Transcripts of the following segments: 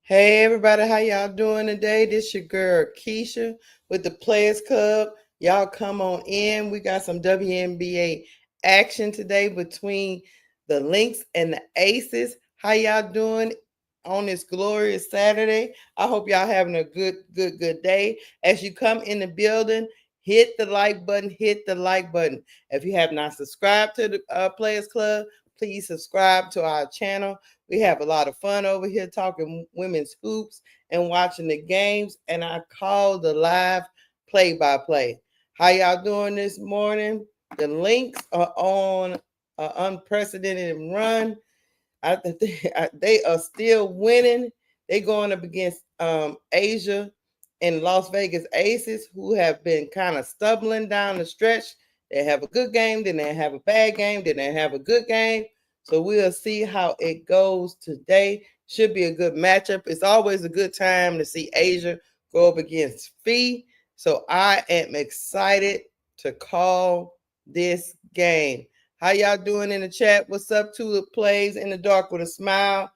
Hey everybody, how y'all doing today? This your girl Keisha with the Players Club. Y'all come on in. We got some WNBA action today between the Lynx and the Aces. How y'all doing on this glorious Saturday? I hope y'all having a good day. As you come in the building, hit the like button, hit the like button. If you have not subscribed to the Players Club, please subscribe to our channel. We have a lot of fun over here talking women's hoops and watching the games. And I call the live play-by-play. How y'all doing this morning? The Lynx are on an unprecedented run. I think they are still winning. They going up against Asia and Las Vegas Aces, who have been kind of stumbling down the stretch. They have a good game, then they have a bad game, then they have a good game. So we'll see how it goes today. Should be a good matchup. It's always a good time to see Asia go up against Fee. So I am excited to call this game. How y'all doing in the chat? What's up, Tulip Plays in the Dark with a Smile?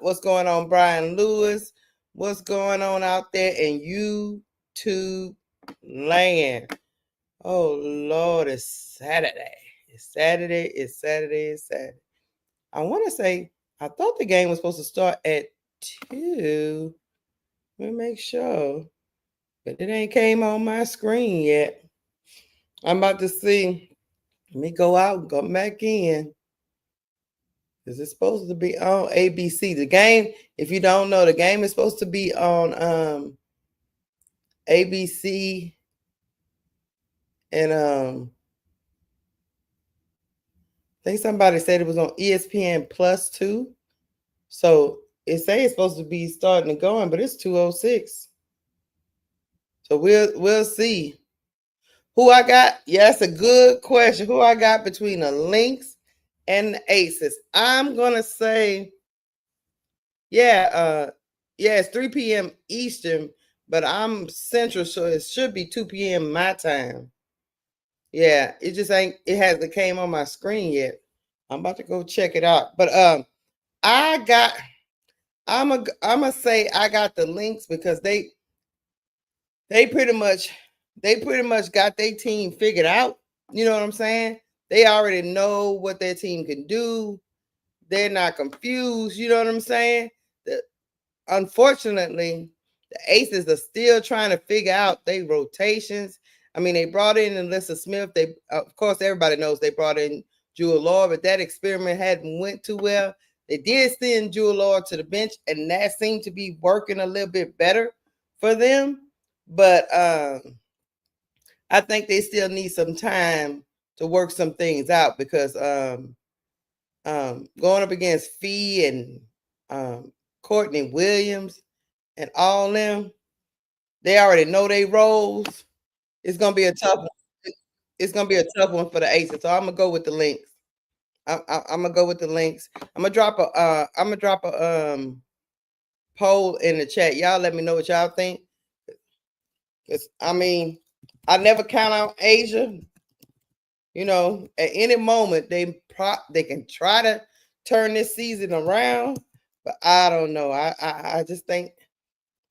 What's going on, Brian Lewis? What's going on out there in YouTube land? Oh, Lord, it's Saturday. It's Saturday. It's Saturday. It's Saturday. I want to say, I thought the game was supposed to start at 2. Let me make sure. But it ain't came on my screen yet. I'm about to see. Let me go out and come back in. Is it supposed to be on ABC? The game, if you don't know, the game is supposed to be on ABC and I think somebody said it was on ESPN Plus 2. So it say it's supposed to be starting and going, but it's 2:06. So we'll see. Who I got? Yeah, that's a good question. Who I got between the Lynx and the Aces? I'm gonna say, it's 3 p.m. Eastern, but I'm Central, so it should be 2 p.m. my time. Yeah, it just ain't. It hasn't came on my screen yet. I'm about to go check it out. But I got. I'm a say I got the Lynx because they pretty much got their team figured out. You know what I'm saying? They already know what their team can do. They're not confused. You know what I'm saying? Unfortunately, the Aces are still trying to figure out their rotations. I mean, they brought in Alyssa Smith. They, of course, everybody knows they brought in Jewel Lord, but that experiment hadn't went too well. They did send Jewel Lord to the bench, and that seemed to be working a little bit better for them. But I think they still need some time to work some things out because going up against Fee and Courtney Williams and all them, they already know their roles. It's gonna be a tough one. It's gonna be a tough one for the Aces. So I'm gonna go with the Lynx. I'm gonna go with the Lynx. I'm gonna drop a poll in the chat. Y'all let me know what y'all think. Cause I mean, I never count out Asia. You know, at any moment they can try to turn this season around, but I don't know. I just think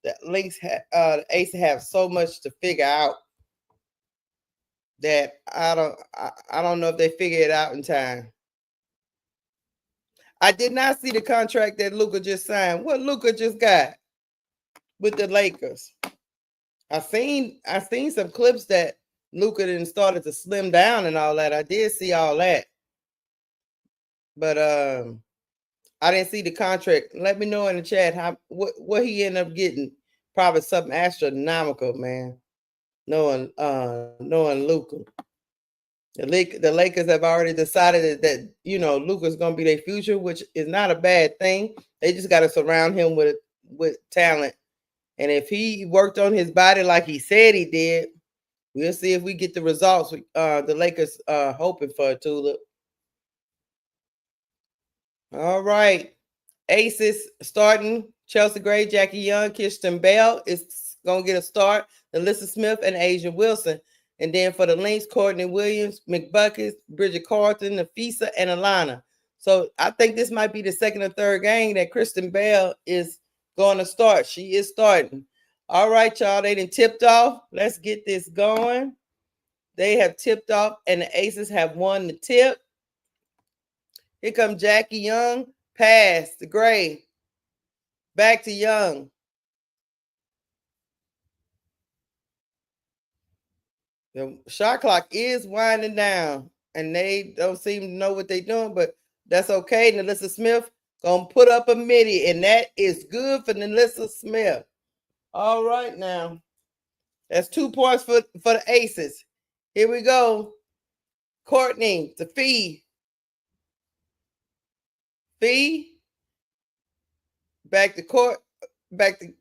that Lynx the Ace have so much to figure out that I don't know if they figure it out in time. I did not see the contract that Luka just signed. What Luka just got with the Lakers? I seen some clips that Luka then started to slim down and all that. I did see all that. But I didn't see the contract. Let me know in the chat what he ended up getting. Probably something astronomical, man. Knowing Luka. The Lakers have already decided that Luka's gonna be their future, which is not a bad thing. They just got to surround him with talent, and if he worked on his body like he said he did, we'll see if we get the results the Lakers hoping for. Tulip. All right, Aces starting. Chelsea Gray, Jackie Young, Kirsten Bell is gonna get a start. Alyssa Smith and Asia Wilson. And then for the Lynx, Courtney Williams, McBuckets, Bridget Carlton, Nafisa, and Alana. So I think this might be the second or third game that Kristen Bell is going to start. She is starting. All right, y'all. They done tipped off. Let's get this going. They have tipped off, and the Aces have won the tip. Here comes Jackie Young. Pass to Gray. Back to Young. The shot clock is winding down, and they don't seem to know what they're doing, but that's okay. Nalissa Smith gonna put up a midi, and that is good for Nalissa Smith. All right, now that's 2 points for the Aces. Here we go. Courtney to Fee. Fee. Back to court. Back to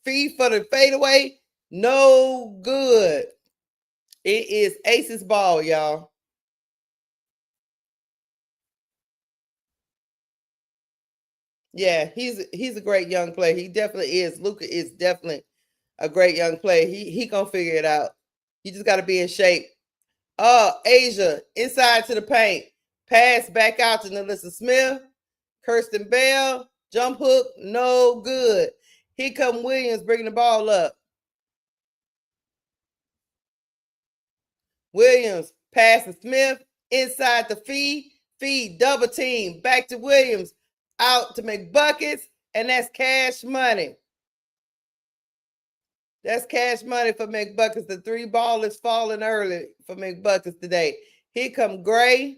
Fee for the fadeaway. No good. It is Aces ball, y'all. Yeah, he's a great young player. He definitely is. Luka is definitely a great young player. He gonna figure it out. You just got to be in shape. Asia inside to the paint. Pass back out to Nalissa Smith. Kirsten Bell. Jump hook. No good. Here come Williams bringing the ball up. Williams pass to Smith. Inside the Fee. Fee double team. Back to Williams. Out to make buckets. And that's cash money. That's cash money for McBuckets. The 3 ball is falling early for McBuckets today. Here come Gray.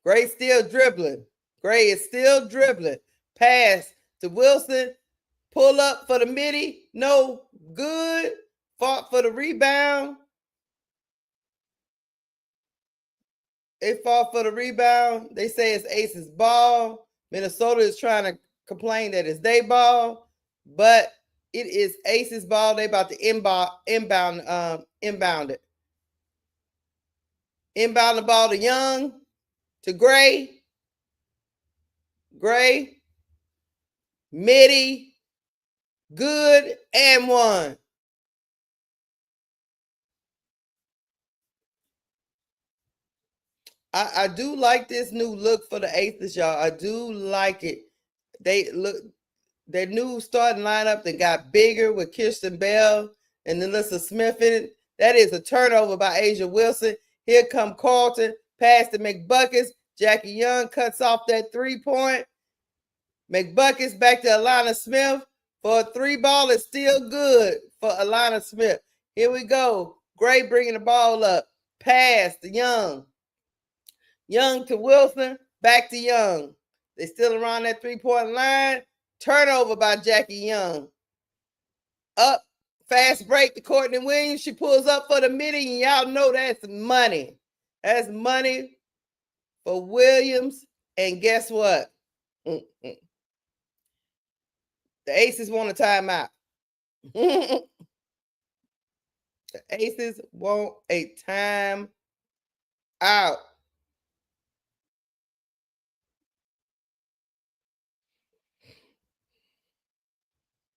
Gray still dribbling. Gray is still dribbling. Pass to Wilson. Pull up for the midi. No good. Fought for the rebound. They fought for the rebound. They say it's Aces ball. Minnesota is trying to complain that it's their ball, but it is Aces ball. They about to inbound it. Inbound the ball to Young, to Gray. Gray, midi, good, and one. I do like this new look for the Aces, y'all. I do like it. They look their new starting lineup that got bigger with Kirsten Bell and Nalissa Smith in it. That is a turnover by Asia Wilson. Here come Carlton. Pass to McBuckets. Jackie Young cuts off that 3-point. McBuckets back to Alana Smith for a 3 ball. Is still good for Alana Smith. Here we go. Gray bringing the ball up. Pass to Young. Young to Wilson. Back to Young. They still around that 3-point line. Turnover by Jackie Young. Up. Fast break to Courtney Williams. She pulls up for the midi, and y'all know that's money. That's money for Williams. And guess what? The Aces want a timeout. The Aces want a time out.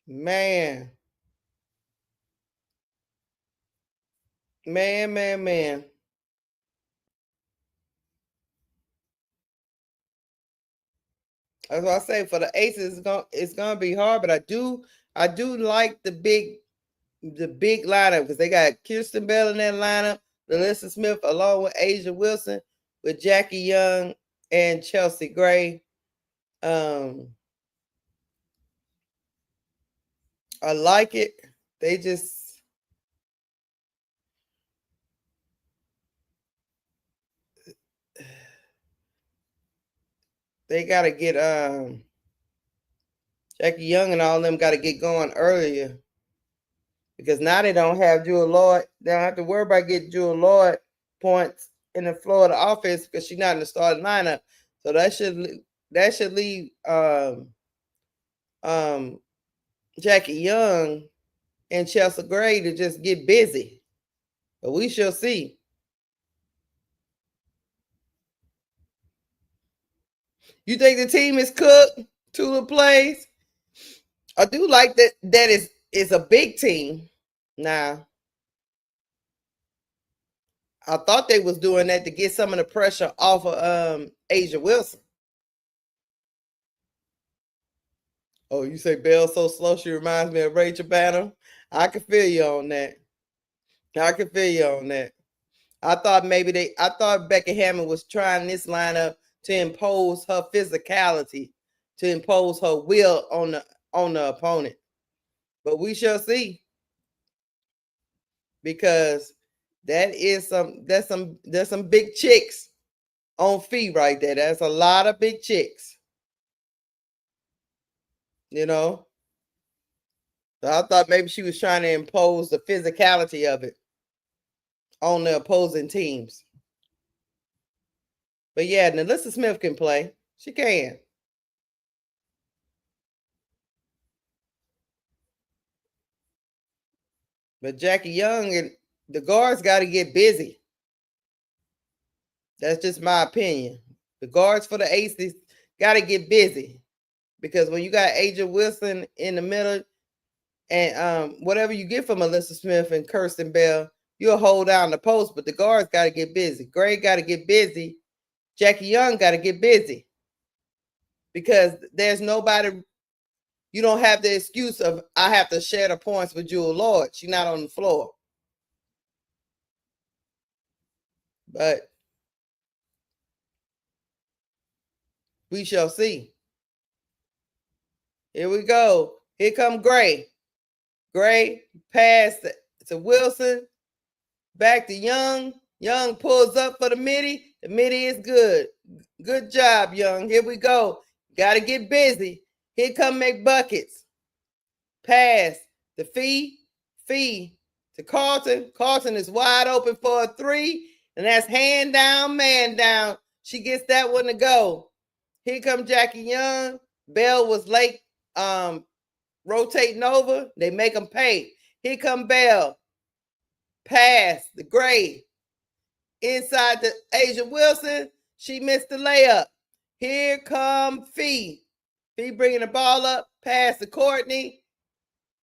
Man. Man. That's what I say for the Aces. It's gonna be hard, but I do like the big lineup because they got Kirsten Bell in that lineup, Nalissa Smith along with Asia Wilson, with Jackie Young and Chelsea Gray. I like it. They just they gotta get Jackie Young and all of them gotta get going earlier. Because now they don't have Jewel Lloyd. They don't have to worry about getting Jewel Lloyd points in the Florida offense because she's not in the starting lineup. So that should leave Jackie Young and Chelsea Gray to just get busy. But we shall see. You think the team is cooked? Tula plays. I do like that is a big team now. I thought they was doing that to get some of the pressure off of Asia Wilson. Oh, you say Bell so slow she reminds me of Rachel Banner? I can feel you on that. I can feel you on that. I thought Becky Hammond was trying this lineup to impose her physicality, to impose her will on the opponent. But we shall see, because there's some big chicks on feet right there. That's a lot of big chicks. So I thought maybe she was trying to impose the physicality of it on the opposing teams. But yeah, Nalissa Smith can play. She can. But Jackie Young and the guards got to get busy. That's just my opinion. The guards for the Aces got to get busy, because when you got Aja Wilson in the middle, and whatever you get from Alyssa Smith and Kirsten Bell, you'll hold down the post, but the guards got to get busy. Gray got to get busy. Jackie Young got to get busy, because there's nobody. You don't have the excuse of, I have to share the points with Jewel Lord. She's not on the floor. But we shall see. Here we go. Here come Gray. Gray pass to Wilson. Back to Young. Young pulls up for the midi. The midi is good. Good job, Young. Here we go. Got to get busy. Here come McBuckets. Pass to Fee to Carlton. Carlton is wide open for a three, and that's hand down, man down. She gets that one to go. Here comes Jackie Young. Bell was late rotating over. They make them pay. Here come Bell. Pass the Gray. Inside to Aja Wilson. She missed the layup. Here come Fee. Fee bringing the ball up. Pass to Courtney.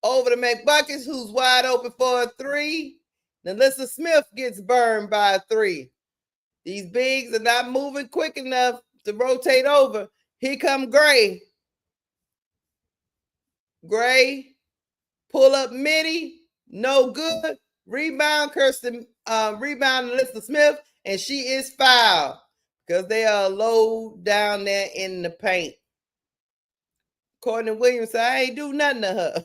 Over to McBuckets, who's wide open for a three. Nalissa Smith gets burned by a three. These bigs are not moving quick enough to rotate over. Here come Gray. Gray, pull up midi, no good. Rebound, rebound Nalissa Smith, and she is fouled because they are low down there in the paint. Courtney Williams said, I ain't do nothing to her.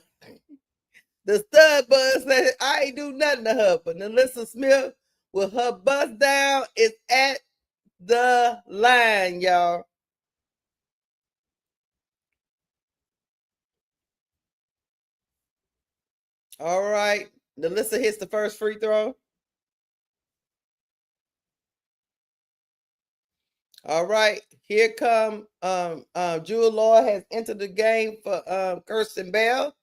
The stud buzz said, I ain't do nothing to her. But Nalissa Smith, with her bust down, is at the line, y'all. All right. Nalissa hits the first free throw. All right. Here come Jewel Lord has entered the game for Kirsten Bell.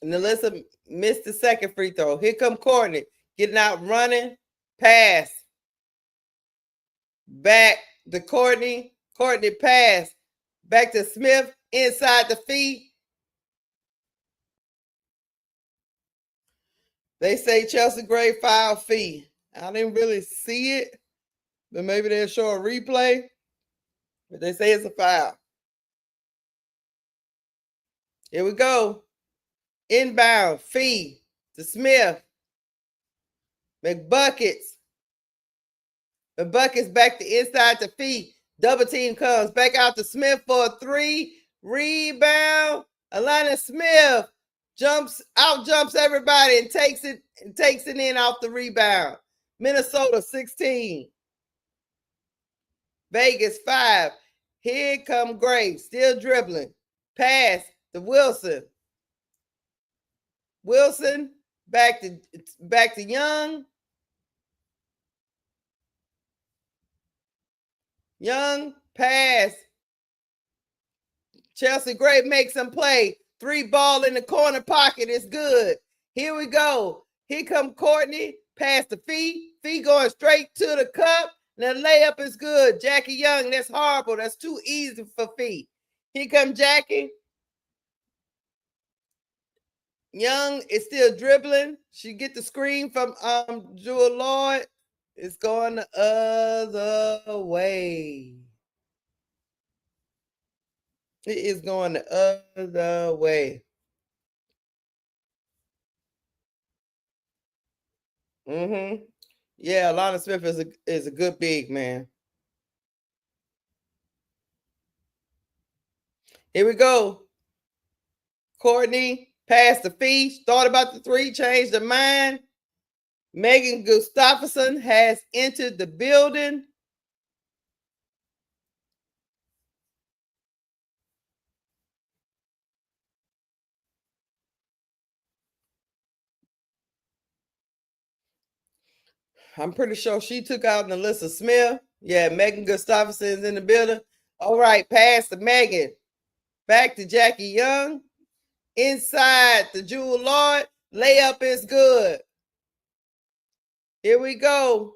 Nalissa missed the second free throw. Here come Courtney. Getting out running. Pass. Back to Courtney. Courtney pass. Back to Smith. Inside the feet. They say Chelsea Gray foul fee. I didn't really see it, but maybe they'll show a replay. But they say it's a foul. Here we go. Inbound, Fee to Smith. McBuckets. McBuckets back to inside to Fee. Double team comes back out to Smith for a three. Rebound. Alana Smith out jumps everybody and takes it in off the rebound. Minnesota 16. Vegas 5. Here come Gray, still dribbling. Pass to Wilson. Wilson back to Young. Young pass. Chelsea Gray makes some play. 3 ball in the corner pocket is good. Here we go. Here come Courtney. Pass to Fee. Fee going straight to the cup. The layup is good. Jackie Young, that's horrible. That's too easy for Fee. Here come Jackie. Young is still dribbling. She get the screen from Jewel Lord. It's going the other way. It is going the other way. Mm-hmm. Yeah, Lana Smith is a good big man. Here we go. Courtney passed the feet, thought about the three, changed her mind. Megan Gustafson has entered the building. I'm pretty sure she took out Alyssa Smith. Yeah, Megan Gustafson's in the building. All right, pass to Megan. Back to Jackie Young. Inside the Jewel Lord. Layup is good. Here we go.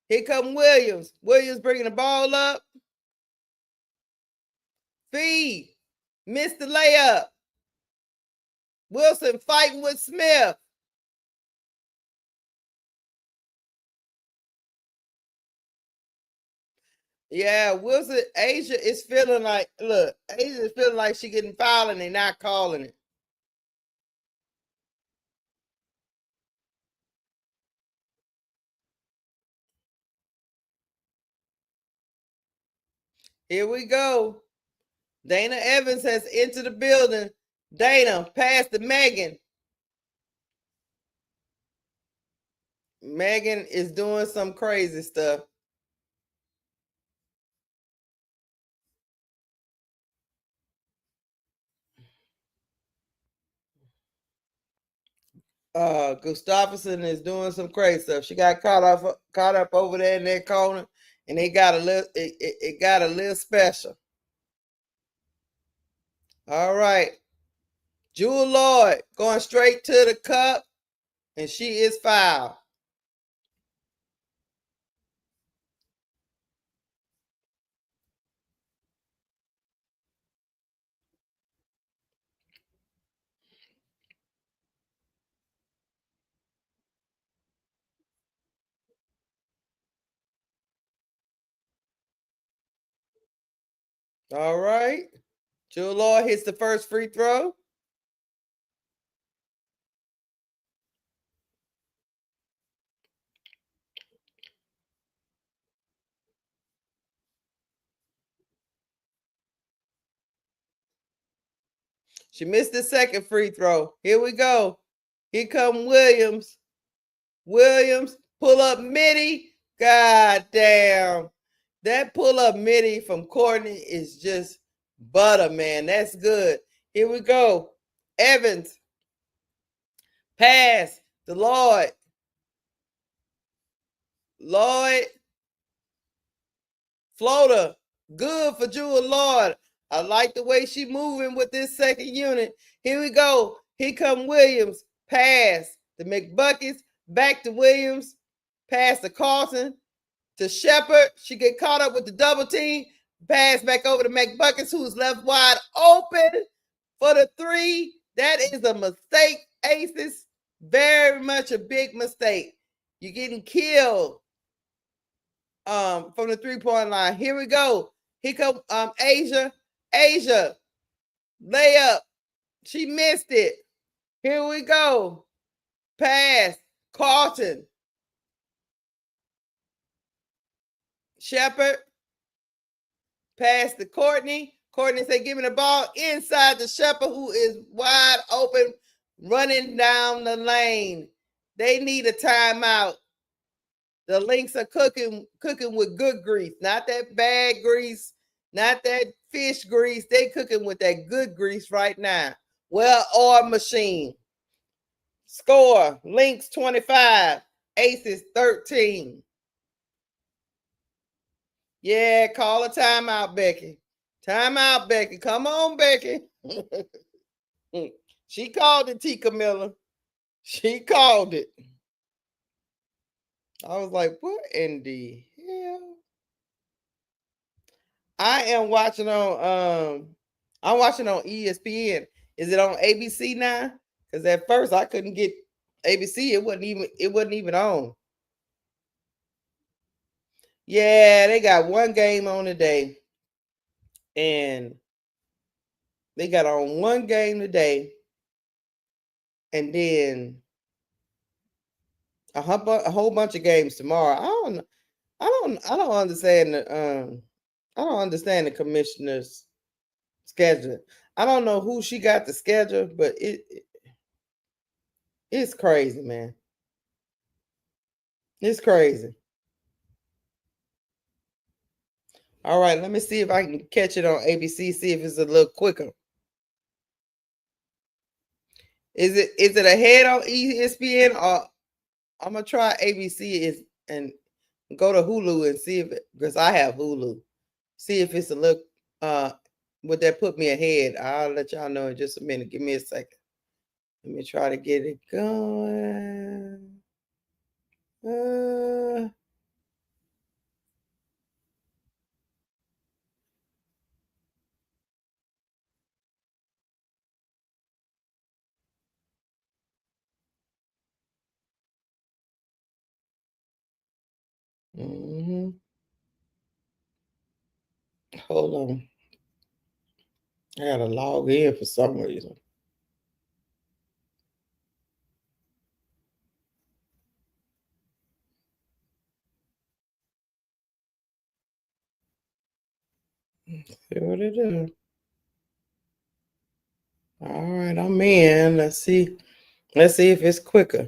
Here come Williams. Williams bringing the ball up. Feed. Missed the layup. Wilson fighting with Smith. Yeah, Wilson, Asia is feeling like, look, Asia is feeling like she getting fouled and they're not calling it. Here we go. Dana Evans has entered the building. Dana, pass to Megan. Megan is doing some crazy stuff. Gustafson is doing some crazy stuff. She got caught up over there in that corner, and it got a little it got a little special. All right. Jewel Lloyd going straight to the cup, and she is fouled. All right. Jewel Lloyd hits the first free throw. She missed the second free throw. Here we go. Here come Williams. Williams, pull up midi. God damn. That pull up midi from Courtney is just butter, man. That's good. Here we go. Evans. Pass to Lloyd. Lloyd. Floater. Good for Jewel Lloyd. I like the way she moving with this second unit. Here we go. Here come Williams. Pass to McBuckets. Back to Williams. Pass to Carlson. To Shepard. She get caught up with the double team. Pass back over to McBuckets, who's left wide open for the three. That is a mistake, Aces. Very much a big mistake. You're getting killed from the three-point line. Here we go. Here come Asia. Asia. Layup. She missed it. Here we go. Pass. Carlton. Shepard. Pass to Courtney. Courtney said, give me the ball inside the Shepard, who is wide open, running down the lane. They need a timeout. The Lynx are cooking with good grease, not that bad grease, not that fish grease. They cooking with that good grease right now. Well-oiled machine. Score, Lynx 25, Aces 13. Yeah, call a timeout, Becky. Timeout, Becky. Come on, Becky. She called it, T. Camilla. She called it. I was like, what in the hell? I am watching I'm watching on ESPN. Is it on ABC now? Because at first I couldn't get ABC. It wasn't even on. Yeah, they got one game on today, and they got on one game today, and then a whole bunch of games tomorrow. I don't understand I don't understand the commissioner's schedule. I don't know who she got the schedule, but it's crazy, man. It's crazy. All right, let me see if I can catch it on ABC. See if it's a little quicker. Is it ahead on ESPN, or I'm gonna try ABC and go to Hulu and see if because I have Hulu. See if it's a look. Would that put me ahead? I'll let y'all know in just a minute. Give me a second. Let me try to get it going. Uh, mm-hmm. Hold on. I gotta log in for some reason. See what it is. All right, I'm in. Let's see. Let's see if it's quicker.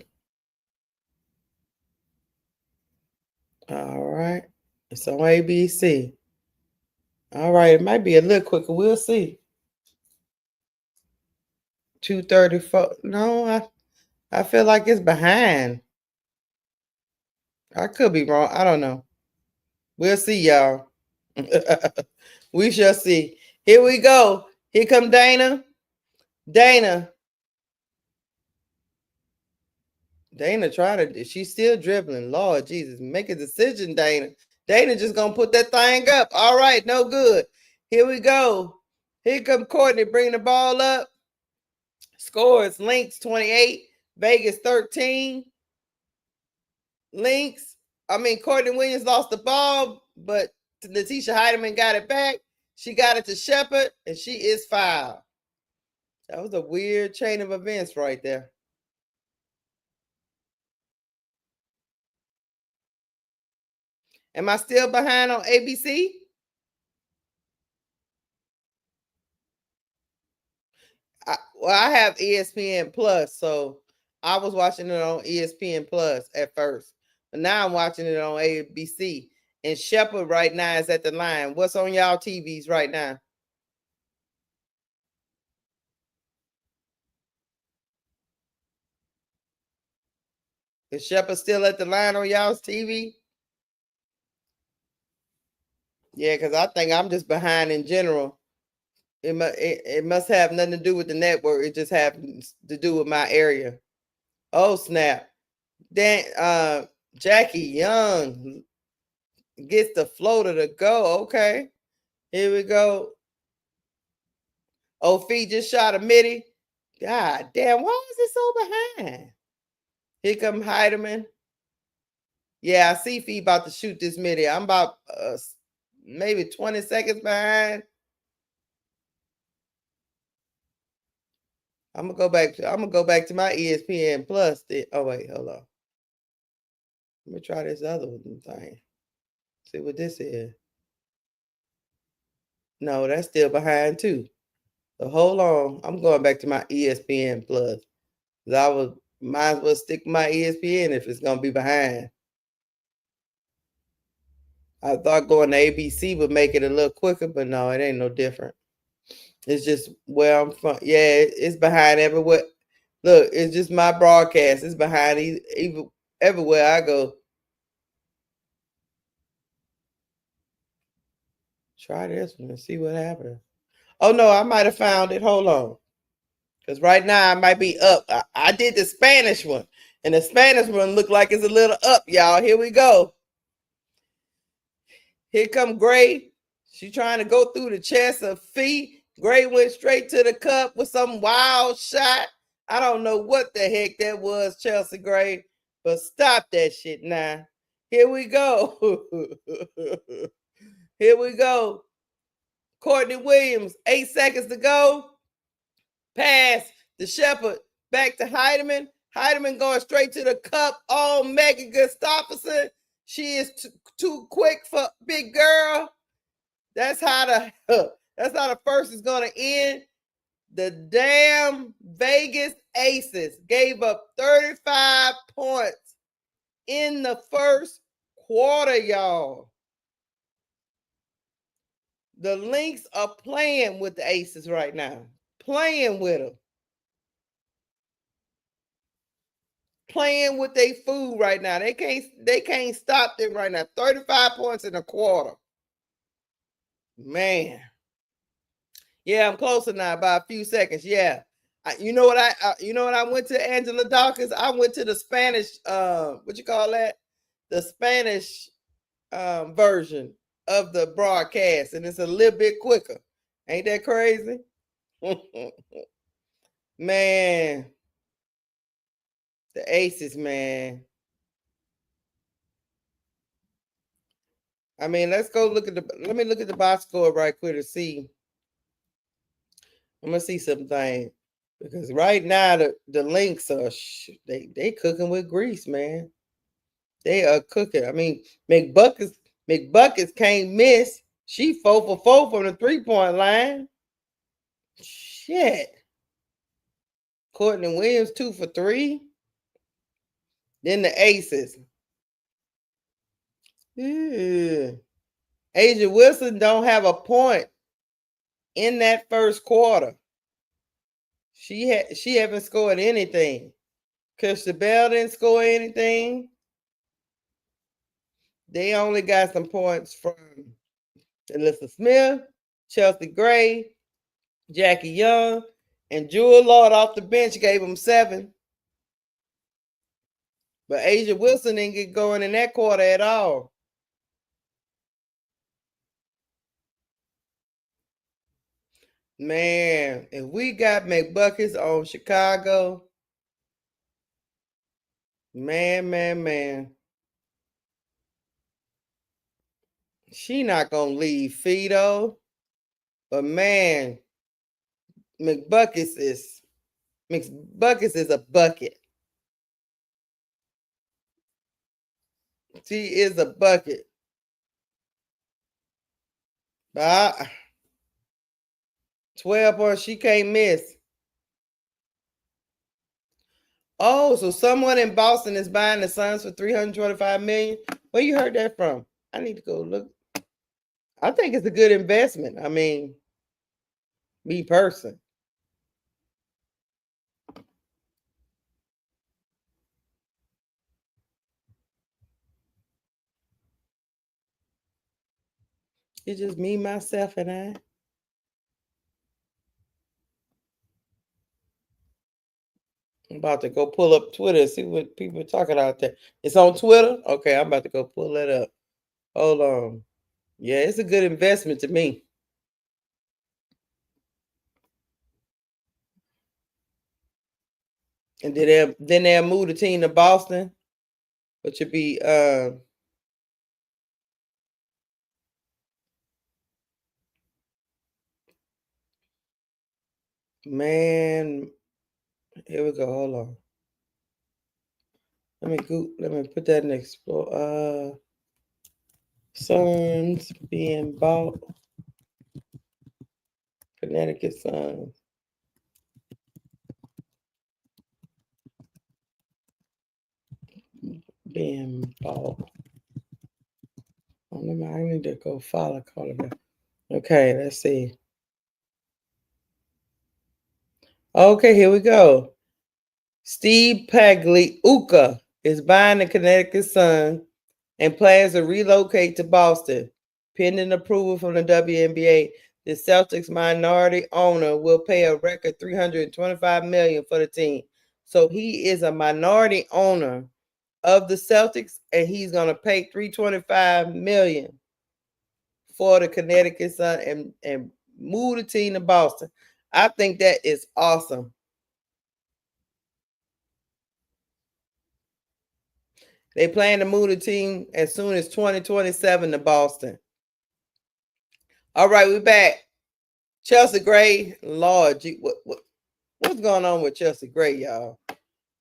All right. It's on ABC. All right, it might be a little quicker. We'll see. 2:34. No, I feel like it's behind. I could be wrong. I don't know. We'll see, y'all. We shall see. Here we go. Here come Dana. Dana. Dana trying to. She's still dribbling. Lord Jesus, make a decision, Dana. Dana just gonna put that thing up. All right, no good. Here we go. Here come Courtney bringing the ball up. Scores Lynx 28, Vegas 13. Courtney Williams lost the ball, but Letitia Heidemann got it back. She got it to Shepard, and she is fouled. That was a weird chain of events right there. Am I still behind on ABC? I have ESPN Plus, so I was watching it on ESPN Plus at first, but now I'm watching it on ABC. And Shepard right now is at the line. What's on y'all TVs right now? Is Shepard still at the line on y'all's TV? Yeah, because I think I'm just behind in general. It must have nothing to do with the network. It just happens to do with my area. Oh snap! Then Jackie Young gets the floater to go. Okay, here we go. Oh, feet just shot a midi. God damn, why is it so behind? Here come Heidemann. Yeah, I see Fee about to shoot this midi. I'm about maybe 20 seconds behind. I'm gonna go back to my ESPN Plus. Oh wait, hold on. Let me try this other thing. See what this is. No, that's still behind too. So hold on. I'm going back to my ESPN Plus. Might as well stick with my ESPN if it's gonna be behind. I thought going to ABC would make it a little quicker, but no, it ain't no different. It's just where I'm from. Yeah, it's behind everywhere. Look, it's just my broadcast. It's behind even everywhere I go. Try this one and see what happens. Oh no, I might have found it. Hold on. Because right now I might be up. I did the Spanish one. And the Spanish one looked like it's a little up, y'all. Here we go. Here come Gray. She trying to go through the chest of Fee. Gray went straight to the cup with some wild shot. I don't know what the heck that was, Chelsea Gray. But stop that shit now. Here we go. Here we go. Courtney Williams, 8 seconds to go. Pass the Shepherd back to Heidemann. Heidemann going straight to the cup. Oh, Megan Gustafson. She is too quick for big girl. That's how the first is going to end. The damn Vegas Aces gave up 35 points in the first quarter, y'all. The Lynx are playing with the Aces right now. Playing with them. Playing with their food right now. They can't stop them right now. 35 points in a quarter. Man. Yeah, I'm closer now by a few seconds. Yeah. You know what I went to, Angela Dawkins? I went to the Spanish what you call that? The Spanish version of the broadcast, and it's a little bit quicker. Ain't that crazy? Man. The Aces, man. I mean, let me look at the box score right quick to see. I'm gonna see something because right now the Lynx are they cooking with grease, man. They are cooking. I mean, McBuckets can't miss. She 4 for 4 from the 3-point line. Shit. Courtney Williams 2 for 3. Then the Aces. Asia Wilson don't have a point in that first quarter. She haven't scored anything. Kirsten Bell didn't score anything. They only got some points from Alyssa Smith, Chelsea Gray, Jackie Young, and Jewel Lord off the bench gave them 7. But Asia Wilson didn't get going in that quarter at all. Man, if we got McBuckets on Chicago, man. She not gonna leave Fido. But man, McBuckets is a bucket. She is a bucket. 12 points, she can't miss. Oh, so someone in Boston is buying the Suns for $325 million. Where you heard that from? I need to go look. I think it's a good investment. I mean, me person. It's just me, myself, and I. I'm about to go pull up Twitter and see what people are talking out there. It's on Twitter? Okay, I'm about to go pull that up. Hold on. Yeah, it's a good investment to me. And then they'll move the team to Boston, which would be man. Here we go. Hold on. Let me put that in explore. Suns being bought. Connecticut Suns. Being bought. I need to go follow Colorado. Okay, let's see. Okay, here we go. Steve Pagliuca is buying the Connecticut Sun and plans to relocate to Boston. Pending approval from the WNBA, the Celtics minority owner will pay a record $325 million for the team. So he is a minority owner of the Celtics, and he's going to pay $325 million for the Connecticut Sun and move the team to Boston. I think that is awesome. They plan to move the team as soon as 2027 to Boston. All right, we're back. Chelsea Gray, Lord, what's going on with Chelsea Gray, y'all?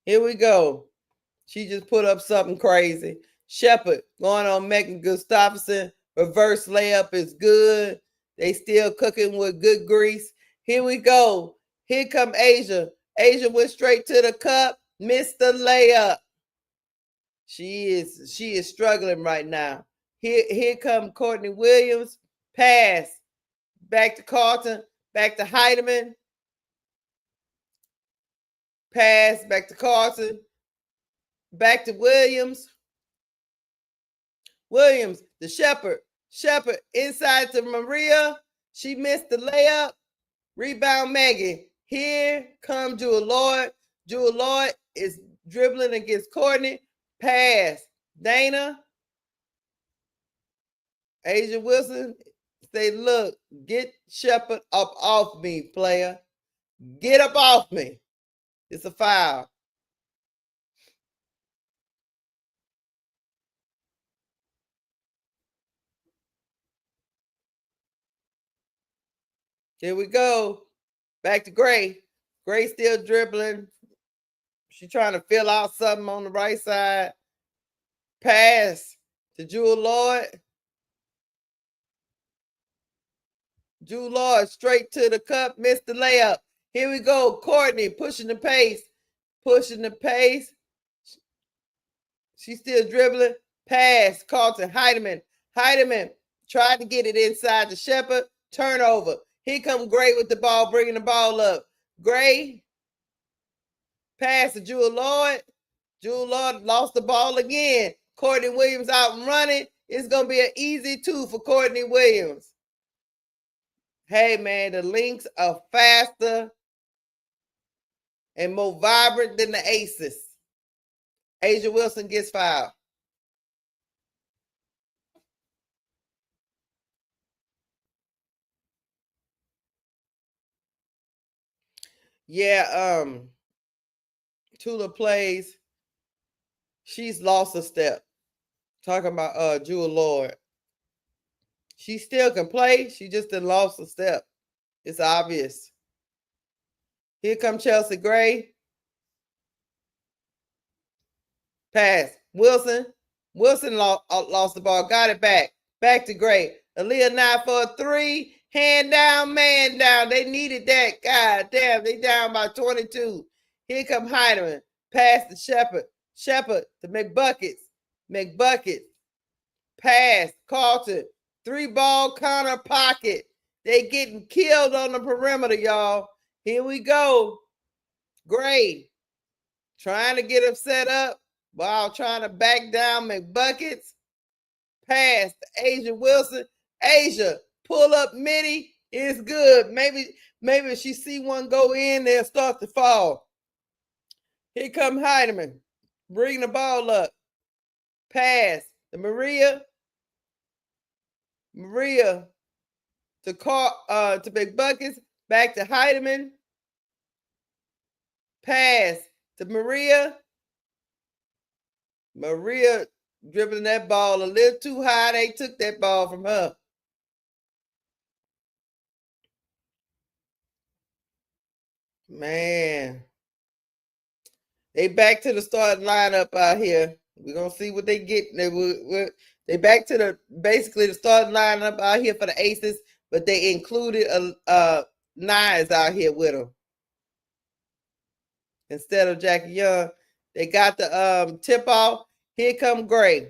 Here we go. She just put up something crazy. Shepard going on Megan Gustafson. Reverse layup is good. They still cooking with good grease. Here we go. Here come Asia. Asia went straight to the cup. Missed the layup. She is struggling right now. Here come Courtney Williams. Pass. Back to Carlton. Back to Heidemann. Pass. Back to Carlton. Back to Williams. Williams, the Shepard. Shepard inside to Maria. She missed the layup. Rebound Megan. Here comes Jewel Lloyd. Jewel Lloyd is dribbling against Courtney. Pass. Dana. Asia Wilson. Say, look, get Shepard up off me, player. Get up off me. It's a foul. Here we go. Back to Gray. Gray still dribbling. She's trying to fill out something on the right side. Pass to Jewel Lloyd. Jewel Lloyd straight to the cup. Missed the layup. Here we go. Courtney pushing the pace. Pushing the pace. She's still dribbling. Pass. Carlton. Heidemann. Heidemann tried to get it inside the Shepard. Turnover. Here comes Gray with the ball, bringing the ball up. Gray. Pass to Jewel Lloyd. Jewel Lloyd lost the ball again. Courtney Williams out and running. It's going to be an easy 2 for Courtney Williams. Hey, man, the Lynx are faster and more vibrant than the Aces. Asia Wilson gets fouled. Yeah, Tula plays. She's lost a step. Talking about Jewel Lloyd. She still can play. She just done lost a step. It's obvious. Here comes Chelsea Gray. Pass. Wilson. Wilson lost the ball. Got it back. Back to Gray. Aaliyah 9 for a 3. Hand down, man down. They needed that. God damn. They down by 22. Here come Heidemann. Pass to Shepard. Shepard to McBuckets. McBuckets. Pass. Carlton. 3-ball counter pocket. They getting killed on the perimeter, y'all. Here we go. Gray. Trying to get them set up while trying to back down McBuckets. Pass to Asia Wilson. Asia, pull up midi. It's good. Maybe if she see one go in, they'll start to fall. Here come Heidemann. Bring the ball up. Pass to Maria. Maria to McBuckets. Back to Heidemann. Pass to Maria. Maria dribbling that ball a little too high. They took that ball from her. Man. They back to the starting lineup out here. We're going to see what they get. They back to basically the starting lineup out here for the Aces, but they included Nines out here with them. Instead of Jackie Young. They got the tip off. Here come Gray.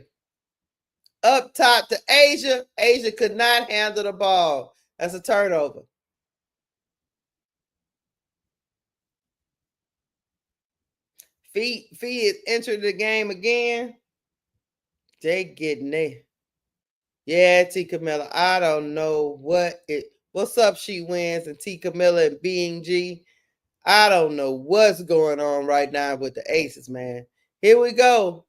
Up top to Asia. Asia could not handle the ball. That's a turnover. Fee is entered the game again. They getting it. Yeah, T. Camilla. I don't know what's up, She Wins, and T. Camilla and Being G. I don't know what's going on right now with the Aces, man. Here we go.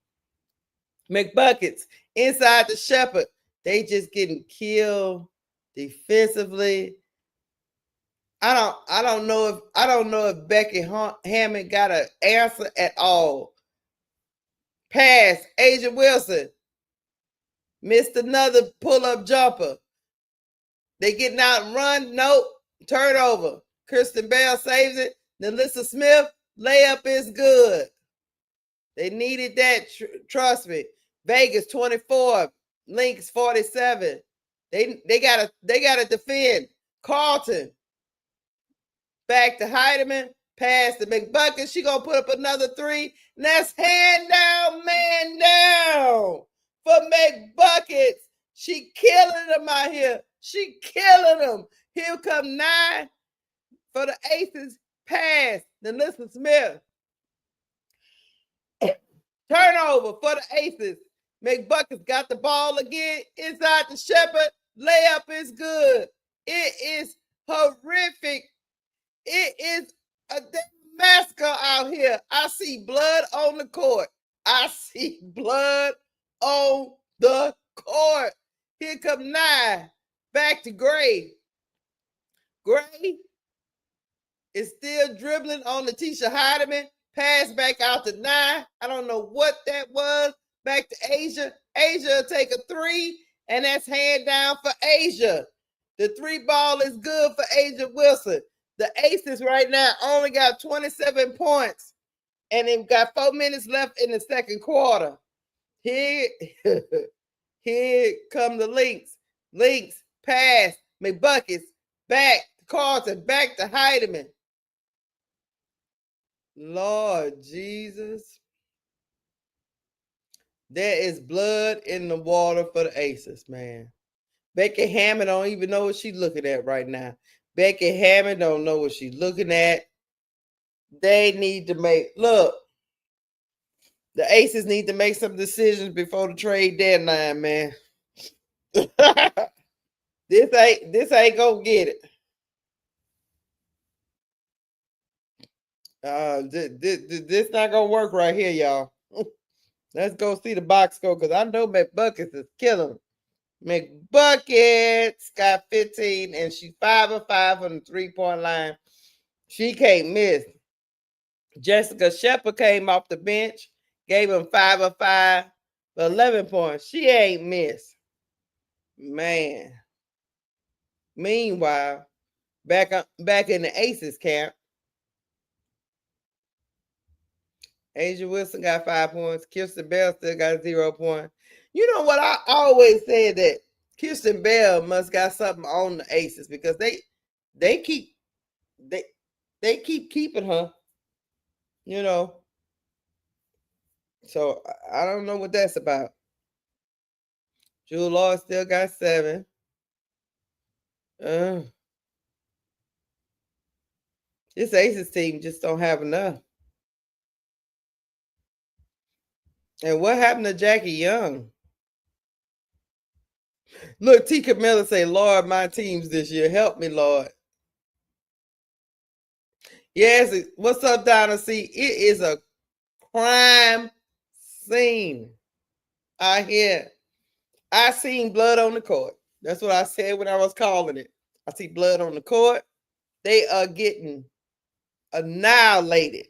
McBuckets inside the Shepard. They just getting killed defensively. I don't know if Becky Hammond got an answer at all. Pass. Asia Wilson missed another pull-up jumper. They getting out and run. Nope. Turnover. Kristen Bell saves it. Nelissa Smith, layup is good. They needed that. Trust me. Vegas 24. Lynx 47. They gotta defend. Carlton. Back to Heidemann. Pass to McBucket. She gonna put up another three. And that's hand down, man down for McBuckets. She killing them out here. She killing them. Here come 9 for the Aces. Pass. Nelissa Smith. Turnover for the Aces. McBuckets got the ball again inside the Shepherd. Layup is good. It is horrific. It is a massacre out here. I see blood on the court. I see blood on the court. Here come 9. Back to Gray. Gray is still dribbling on Letitia Heidemann. Pass back out to 9. I don't know what that was. Back to Asia. Asia will take a 3, and that's hand down for Asia. The 3 ball is good for Asia Wilson. The Aces right now only got 27 points, and they've got 4 minutes left in the second quarter. Here come the Lynx. Lynx, pass, McBuckets, back to Carlton, back to Heidemann. Lord Jesus. There is blood in the water for the Aces, man. Becky Hammond don't even know what she's looking at right now. Becky Hammond don't know what she's looking at. They need to look, the Aces need to make some decisions before the trade deadline, man. This ain't gonna get it. This not gonna work right here, y'all. Let's go see the box score, because I know McBuckets is killing. McBuckets got 15, and she's 5 of 5 on the 3-point line. She can't miss. Jessica Shepard came off the bench, gave him 5 of 5 for 11 points. She ain't missed. Man. Meanwhile, back in the Aces camp, Asia Wilson got 5 points. Kirsten Bell still got 0 points. You know what? I always said that Kirsten Bell must got something on the Aces, because they keep keeping her. You know. So I don't know what that's about. Jewel Lord still got 7. This Aces team just don't have enough. And what happened to Jackie Young? Look, T. Camilla say, Lord, my teams this year. Help me, Lord. Yes, what's up, Donna C? It is a crime scene out here. I seen blood on the court. That's what I said when I was calling it. I see blood on the court. They are getting annihilated.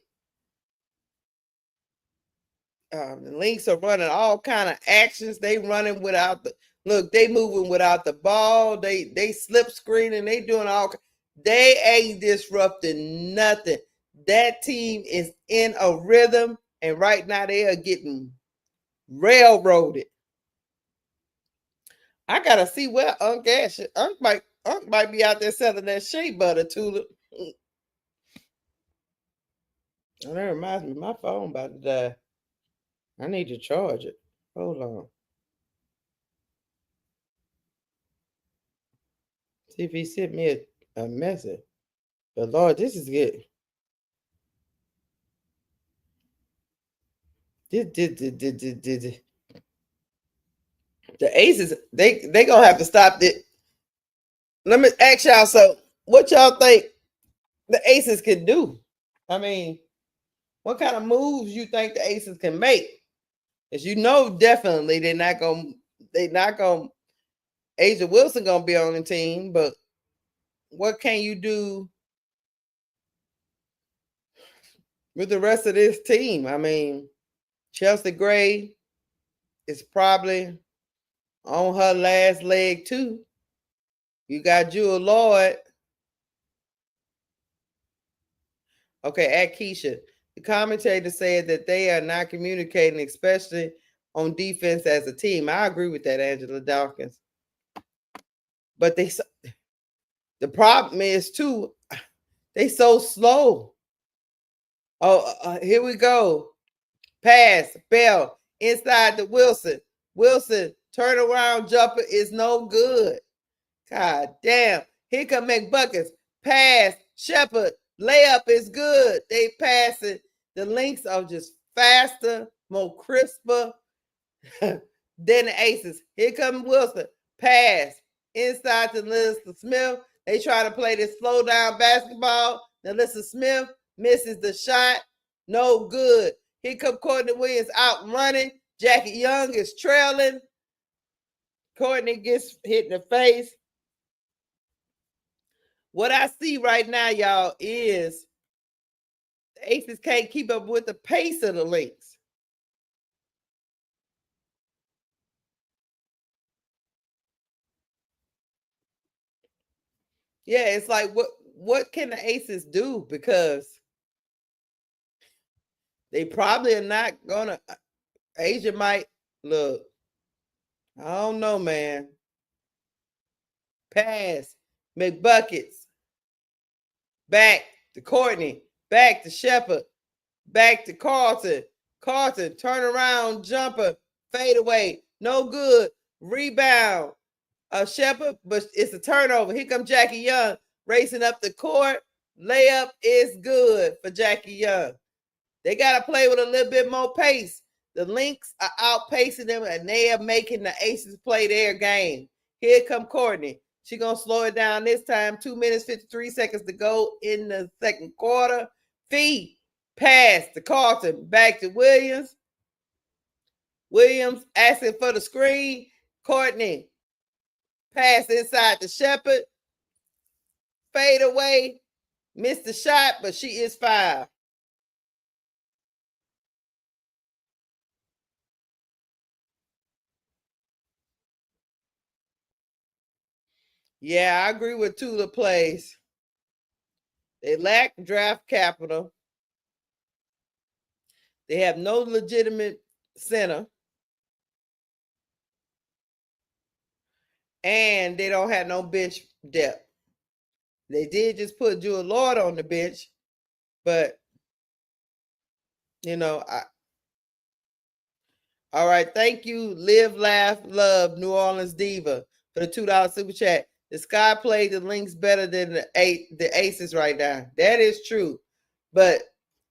The Lynx are running all kind of actions. They running without the look. They moving without the ball. They slip screening. They doing all. They ain't disrupting nothing. That team is in a rhythm, and right now they are getting railroaded. I gotta see where Unc Ash. Unc might be out there selling that shea butter tulip. Oh, that reminds me, my phone about to die. I need to charge it. Hold on. See if he sent me a message. But Lord, this is good. The Aces, they gonna have to stop it. Let me ask y'all, so what y'all think the Aces can do? I mean, what kind of moves you think the Aces can make? As you know, definitely they're not gonna Asia Wilson gonna be on the team, but what can you do with the rest of this team? I mean, Chelsea Gray is probably on her last leg too. You got Jewel Lloyd. Okay, at Keisha. The commentator said that they are not communicating, especially on defense as a team. I agree with that, Angela Dawkins. But the problem is too, they so slow. Oh, here we go. Pass, Bell, inside to Wilson. Wilson, turnaround jumper is no good. God damn. Here come McBuckets. Pass, Shepard, layup is good. They pass it. The Lynx are just faster, more crisper than the Aces. Here come Wilson. Pass, inside to Alyssa Smith. They try to play this slow down basketball. Alyssa Smith misses the shot. No good. Here come Courtney Williams out running. Jackie Young is trailing. Courtney gets hit in the face. What I see right now, y'all, is the Aces can't keep up with the pace of the Lynx. Yeah, it's like what can the Aces do? Because they probably are not gonna. Asia might look. I don't know, man. Pass, McBuckets, back to Courtney, back to Shepard, back to Carlton. Carlton, turn around, jumper, fade away, no good. Rebound, Shepard, but it's a turnover. Here comes Jackie Young racing up the court. Layup is good for Jackie Young. They got to play with a little bit more pace. The Lynx are outpacing them, and they are making the Aces play their game. Here come Courtney. She's going to slow it down this time. 2 minutes, 53 seconds to go in the second quarter. Feed, pass to Carlton. Back to Williams. Williams asking for the screen. Courtney, pass inside to Shepard. Fade away. Missed the shot, but she is fouled. Yeah, I agree with Tula plays. They lack draft capital. They have no legitimate center. And they don't have no bench depth. They did just put Jewel Lloyd on the bench, but all right. Thank you, Live, Laugh, Love, New Orleans Diva, for the $2 super chat. The Sky played the Lynx better than the Aces right now. That is true. But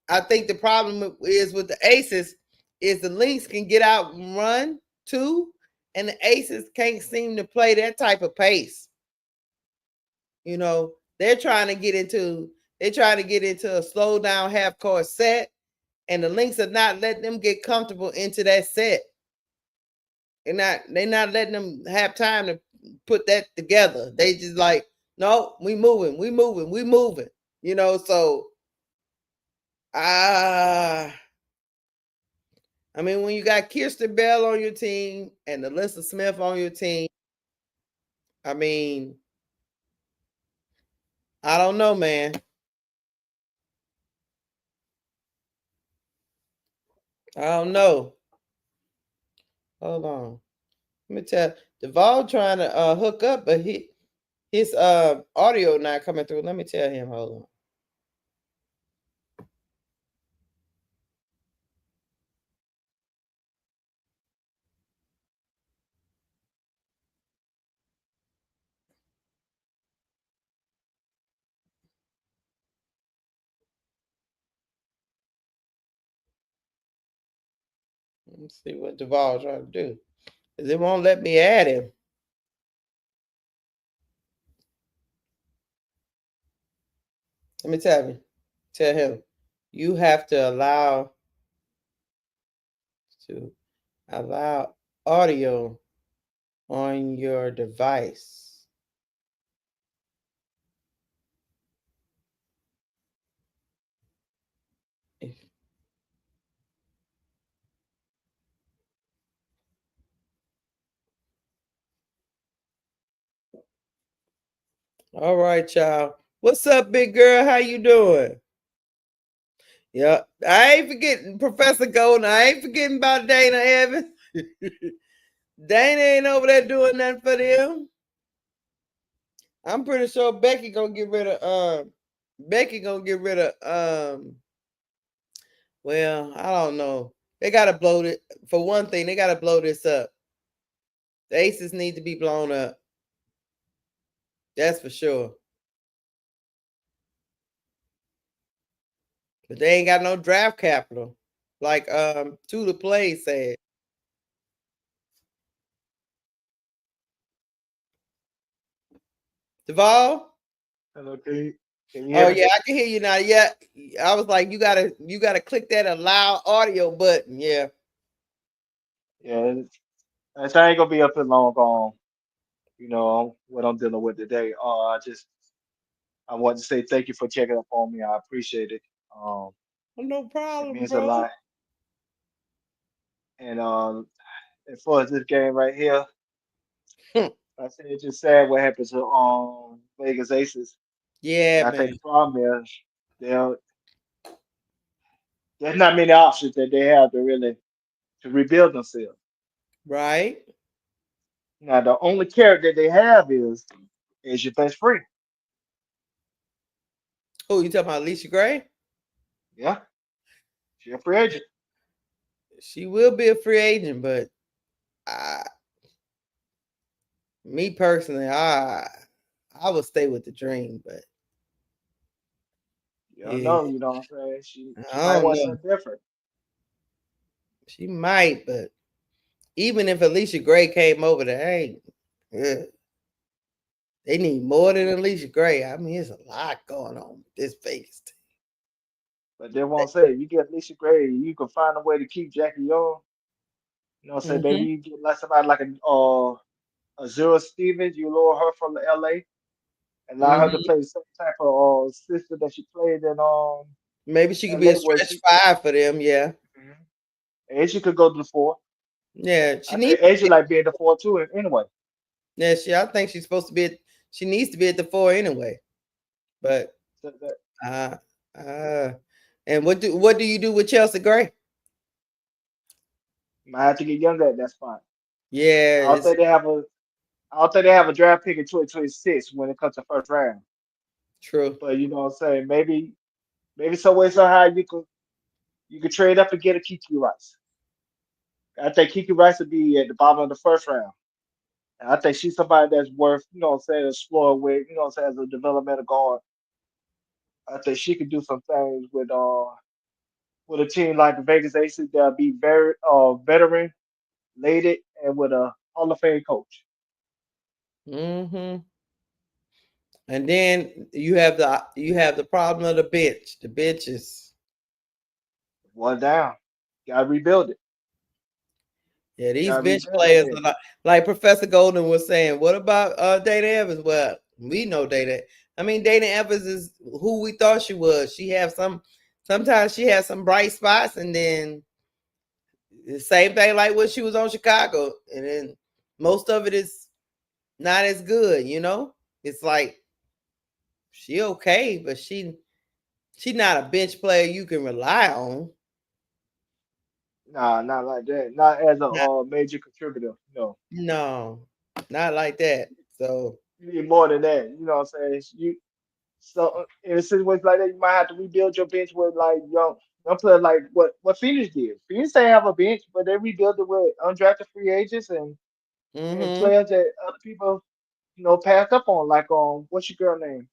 I think the problem is with the Aces is the Lynx can get out and run too, and the Aces can't seem to play that type of pace. They're trying to get into a slow down half court set, and the Lynx are not letting them get comfortable into that set. They're not letting them have time to put that together. They just like, no, we moving. So I mean, when you got Kirsten Bell on your team and Alyssa Smith on your team, I mean, I don't know, man. I don't know. Hold on. Let me tell Duvall trying to hook up, but his audio not coming through. Let me tell him. Hold on. Let's see what Duvall trying to do. Because it won't let me add him. Let me tell him, you have to allow audio on your device. All right, y'all. What's up, big girl? How you doing? Yeah, I ain't forgetting Professor Golden. I ain't forgetting about Dana Evans. Dana ain't over there doing nothing for them. I'm pretty sure Becky gonna get rid of Becky gonna get rid of well, I don't know. They gotta blow it for one thing, they gotta blow this up. The aces need to be blown up. That's for sure. But they ain't got no draft capital. Like To the Play said. Duvall? Hello, can you hear Oh me? yeah, I can hear you now. Yeah. I was like, you gotta click that allow audio button. Yeah. Yeah, so I ain't gonna be up here long on, what I'm dealing with today. I want to say thank you for checking up on me. I appreciate it. Um, Oh, no it problem, means a bro. lot. And as far as this game right here, I say it's just sad what happens to Vegas Aces. Yeah, And I think man. the problem is there there's not many options that they have to really to rebuild themselves. Right? Now the only carrot that they have is your best friend. Who you talking about? Alicia Gray? Yeah, she's a free agent. She will be a free agent, but I, me personally, I would stay with the Dream, but You don't yeah, know, you know what I'm saying? She I might don't want know. something different. She might, but even if Alicia Gray came over there, hey, yeah, they need more than Alicia Gray. I mean, there's a lot going on with this Vegas But they won't say you get Lisa Gray, you can find a way to keep Jackie Young. You know what I'm saying? team. Maybe you get like somebody like a Zero Stevens, you lower her from the LA and allow her to Hmm. play the same type of system that she played in Maybe she could be LA a where stretch five for them. Yeah, Mhm. And she could go to the four. yeah. She I needs. think Asia like being the four too anyway. Yeah, I think she's supposed to be. She needs to be at the four anyway. But So that uh, uh, and what do you do with Chelsea Gray? might have to get younger at that spot. Yeah, I don't it's think they have a I don't think they have a draft pick in 2026 when it comes to first round. true. But you know what I'm saying? Maybe some way somehow you could trade up and get a Kiki Rice. I think Kiki Rice would be at the bottom of the first round. And I think she's somebody that's worth, what I'm saying, explore with, what I'm saying, as a developmental guard. I think she could do some things with a team like the Vegas Aces that'll be very veteran laden and with a Hall of Fame coach. Hmm. And then you have the problem of the bench. The bench is One down. Gotta rebuild it. yeah. These Gotta bench rebuild that players are bench. like Professor Golden was saying. What about Dana Evans? Well, we know Dana. I mean, Dana Evans is who we thought she was. She have some. Sometimes she has some bright spots, and then the same thing like when she was on Chicago, and then most of it is not as good. It's like she okay, but she not a bench player you can rely on. Nah, not like that. Not as a Not, major contributor. No. no, not like that. So, You need more than that. You know what I'm saying? So in a situation like that, you might have to rebuild your bench with like young players like what Phoenix did. Phoenix they have a bench, but they rebuilt it with undrafted free agents and mm-hmm. players that other people passed up on. Like what's your girl name?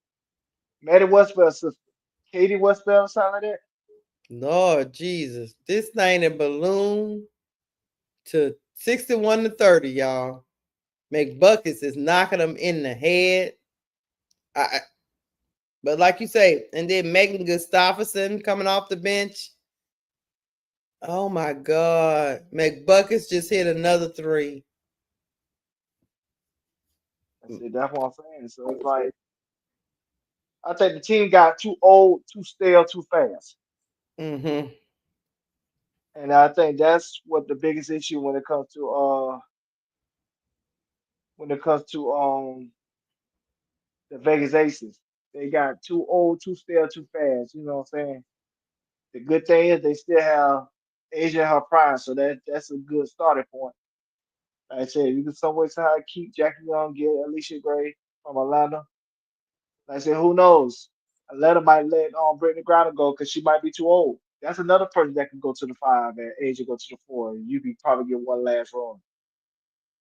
Maddie Westbell's sister, Katie Westbell, or something like that. Lord Jesus, this thing in balloon to 61-30, y'all. McBuckets is knocking them in the head. I, but like you say, and then Megan Gustafson coming off the bench. Oh my God, McBuckets just hit another three. I said that's what I'm saying. So it's like I think the team got too old, too stale, too fast. Mm-hmm. And I think that's what the biggest issue when it comes to the Vegas Aces. They got too old, too stale, too fast. You know what I'm saying? The good thing is they still have Asia in her prime, so that's a good starting point. Like I said, you can some way somehow keep Jackie Young, get Alicia Gray from Atlanta. Like I said, who knows? Atlanta might let Brittany Griner go because she might be too old. That's another person that can go to the five and Asia go to the four. And you can probably get one last run.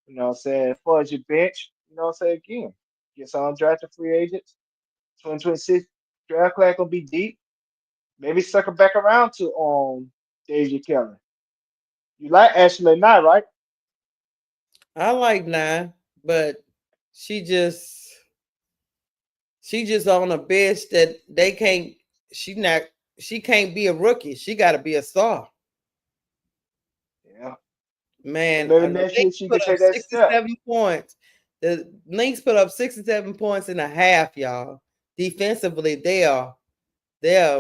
You know what I'm saying? As far as your bench, you know what I'm saying? Again, get some undrafted free agents. 2026 draft class gonna be deep. Maybe circle back around to Deja Kelly. You like Ashley Knight, right? I like Nine, but she just she just on a bench that they can't. She not. She can't be a rookie. She got to be a star. Yeah. So Man, maybe the next year Lynx she put could up take that step. 67 points. The Lynx put up 67 points and a half, y'all. Defensively, they are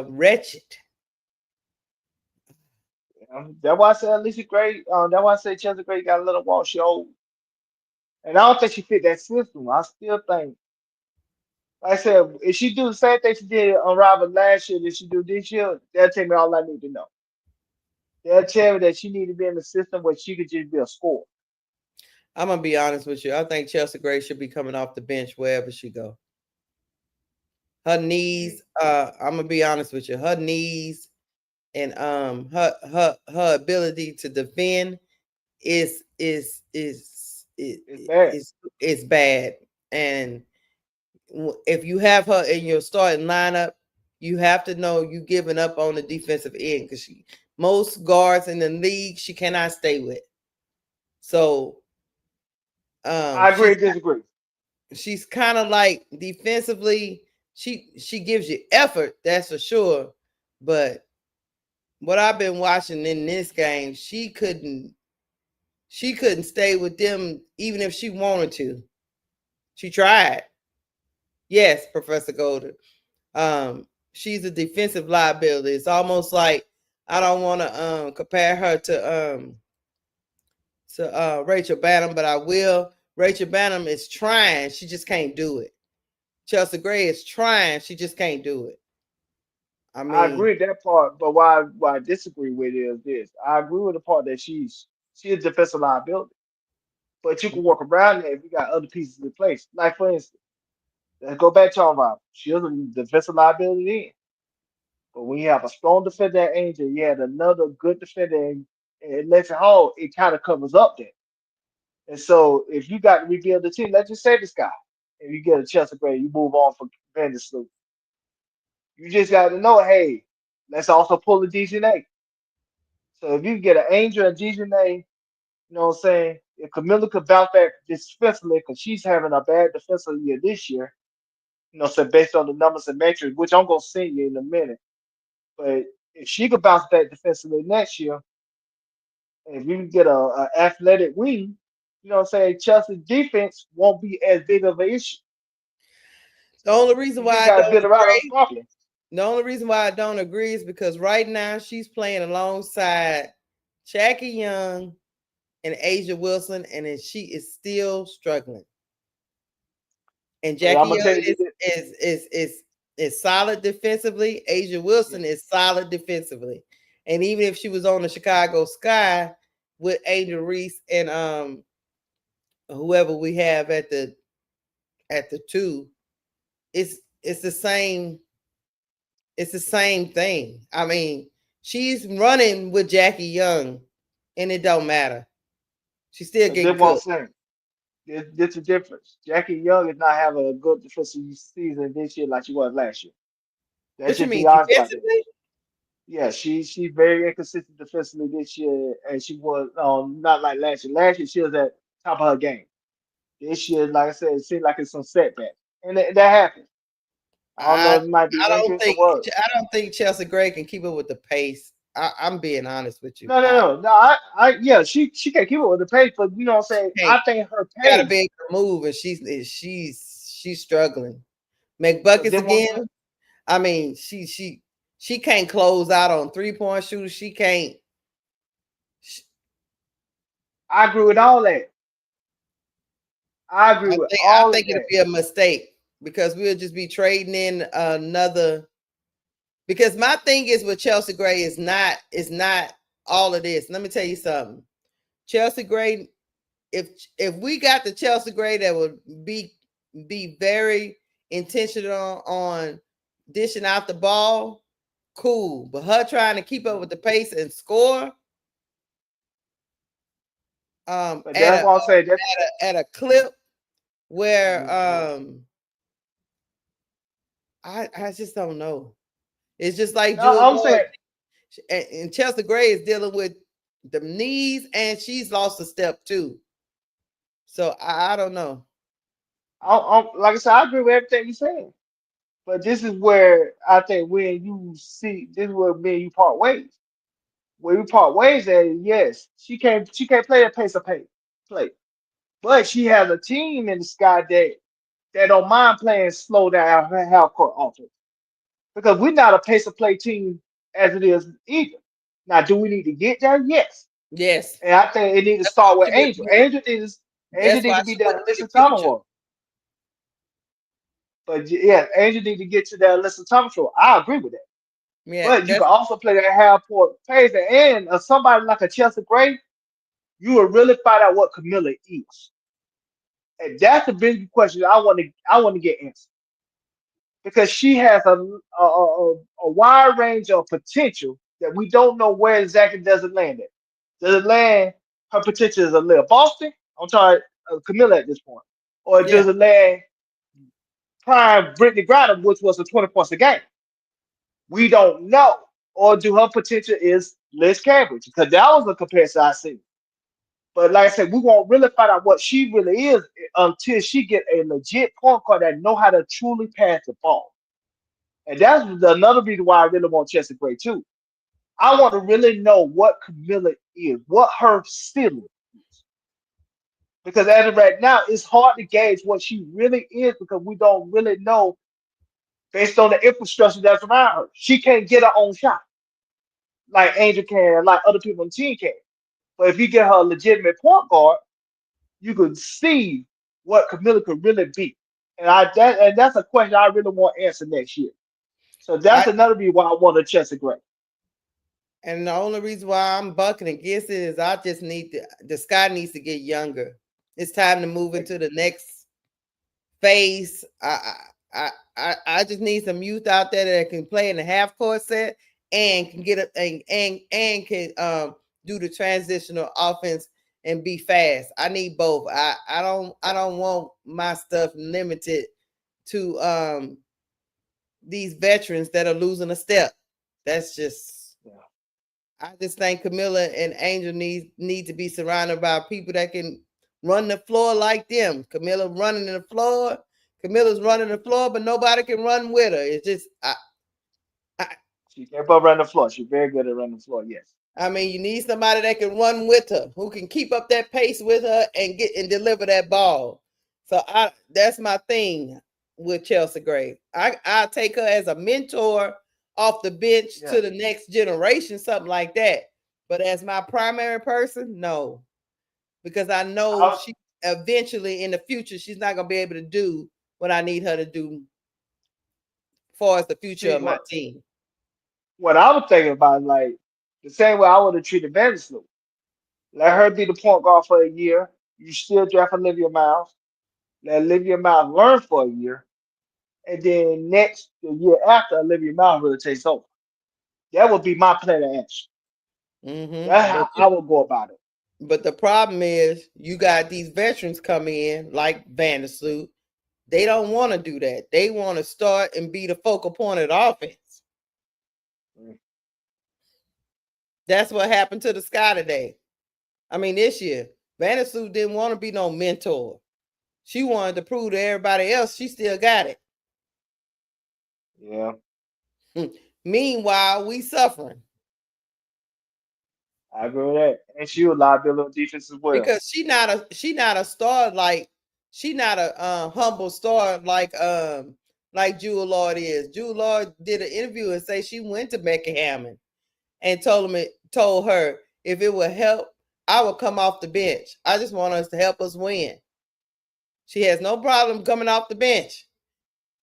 wretched. That's why I said Alicia Gray. That's why I said Chelsea Gray got a little walk. She old, and I don't think she fit that system. I still think, like I said, if she do the same thing she did on Unrivaled last year that she do this year, that'll tell me all I need to know. They'll tell me that she need to be in the system where she could just be a scorer. I'm gonna be honest with you. I think Chelsea Gray should be coming off the bench wherever she go. Her Yeah. knees. I'm gonna be honest with you. Her knees and her ability to defend It's bad. is bad. And if you have her in your starting lineup, you have to know you giving up on the defensive end because most guards in the league she cannot stay with. So I agree, she's disagree. she's kind of like defensively. She gives you effort, that's for sure. But what I've been watching in this game, she couldn't stay with them even if she wanted to. She tried. Yes, Professor Golden. She's a defensive liability. It's almost like I don't want to compare her to Rachel Banham, but I will. Rachel Banham is trying, she just can't do it. Chelsea Gray is trying, she just can't do it. I I mean, agree with that part, but why I disagree with is this. I agree with the part that she's a defensive liability, but you can work around that if you got other pieces in place. Like for instance, let's go back to our rival. She was a defensive liability then. But when you have a strong defender at Angel, you had another good defender in Lexington Hall, it kind of covers up that. And so if you got to rebuild the team, let's just say this guy, and you get a Chelsea Gray, you move on from Vandersloot. You just got to know, hey, let's also pull a DJA. So if you get an Angel and DJA, you know what I'm saying? If Camilla could bounce back defensively, because she's having a bad defensive year this year, you know, so based on the numbers and metrics, which I'm gonna send you in a minute. But if she could bounce back defensively next year, and if you can get a athletic wing, you know what I'm saying, Chelsea's defense won't be as big of an issue. the only reason You just why I gotta don't build around her agree, properly. the only reason why I don't agree is because right now she's playing alongside Jackie Young and Asia Wilson, and then she is still struggling. And But I'm Jackie gonna Young tell you this. is solid defensively. Asia Yeah. Wilson is solid defensively. And even if she was on the Chicago Sky with Angel Reese and whoever we have at the two, it's the same. It's the same thing. I mean, she's running with Jackie Young, and it don't matter. She's still But this getting what I'm cooked. saying. There's a difference. Jackie Young is not having a good defensive season this year like she was last year. Let's What you just mean be honest about that. defensively? Yeah, she's very inconsistent defensively this year, and she was not like last year. Last year she was at top of her game. This year, like I said, it seems like it's some setback, and that happens. I don't know I if it might be I don't injuries or think what. I don't think Chelsea Gray can keep up with the pace. I'm being honest with you. No, no, no, no. Yeah, she can't keep up with the pace, but you know what I'm She saying. can't. I think her Got to be pace. able to move, and she's struggling. Make But buckets then what I'm again. saying, I mean, she can't close out on 3-point shooters. She can't. She, I agree with all that. I agree with I all of think it'll that. be a mistake. because we'll just be trading in another. Because my thing is with Chelsea Gray is not all of this. Let me tell you something. Chelsea Gray, if we got the Chelsea Gray that would be very intentional on dishing out the ball, cool. But her trying to keep up with the pace and score, but that's what I'm saying. At a clip where I just don't know. It's just like I'm saying, and Chelsea Gray is dealing with the knees, and she's lost a step too. So I don't know. like I said, I agree with everything you're saying. But this is where I think this is where me and you part ways. Where we part ways at, yes, she can't play that pace of play. But she has a team in the sky that don't mind playing slow down her half court offense. Because we're not a pace of play team as it is either. Now, do we need to get there? Yes. Yes. And I think it needs to start with Angel. Angel needs to be there to listen to her. But yeah, Angel need to get to that listen to. I agree with that. Yeah, but you can also play that half court pace, and somebody like a Chelsea Gray, you will really find out what Camilla is. And that's the big question I want to get answered. Because she has a wide range of potential that we don't know where exactly does it land at. Does it land her potential is a little Boston? I'm sorry, Camilla at this point. Or does it land prime Brittany Griner, which was a 20 points a game? We don't know. Or do her potential is Liz Cambridge? Because that was a comparison I see. But like I said, we won't really find out what she really is until she get a legit point guard that know how to truly pass the ball. And that's another reason why I really want Chelsea Gray too. I want to really know what Camilla is, what her ceiling is. Because as of right now, it's hard to gauge what she really is because we don't really know based on the infrastructure that's around her. She can't get her own shot like Angel can, like other people on the team can. But if you get her a legitimate point guard, you could see what Camilla could really be. And that's a question I really want answered next year. So that's another reason why I want a Chelsea Gray. And the only reason why I'm bucking against it is I just need the sky needs to get younger. It's time to move into the next phase. I just need some youth out there that can play in the half court set and can get and can do the transitional offense and be fast. I need both. I don't want my stuff limited to these veterans that are losing a step. That's just I just think Camilla and Angel need to be surrounded by people that can run the floor like them. Camilla's running the floor, but nobody can run with her. It's just she can't run the floor. She's very good at running the floor. Yes. I mean, you need somebody that can run with her, who can keep up that pace with her and get and deliver that ball. So that's my thing with Chelsea Gray. I take her as a mentor off the bench to the next generation, something like that. But as my primary person, no, because I know she eventually in the future she's not gonna be able to do what I need her to do as far as the future of my team. What I was thinking about, like the same way I would have treated Vandersloo. Let her be the point guard for a year. You still draft Olivia Miles. Let Olivia Miles learn for a year. And then the year after, Olivia Miles really takes over. That would be my plan of action. That's how I would go about it. But the problem is you got these veterans coming in like Vandersloot. They don't want to do that. They want to start and be the focal point of the offense. That's what happened to the Sky today. I mean, this year, Vandersloot didn't want to be no mentor. She wanted to prove to everybody else she still got it. Yeah. Meanwhile, we suffering. I agree with that. And she was liability on defense as well. Because she not a star like she not a humble star like Jewel Lord is. Jewel Lord did an interview and say she went to Becky Hammond and told her if it would help, I would come off the bench. I just want us to help us win. She has no problem coming off the bench.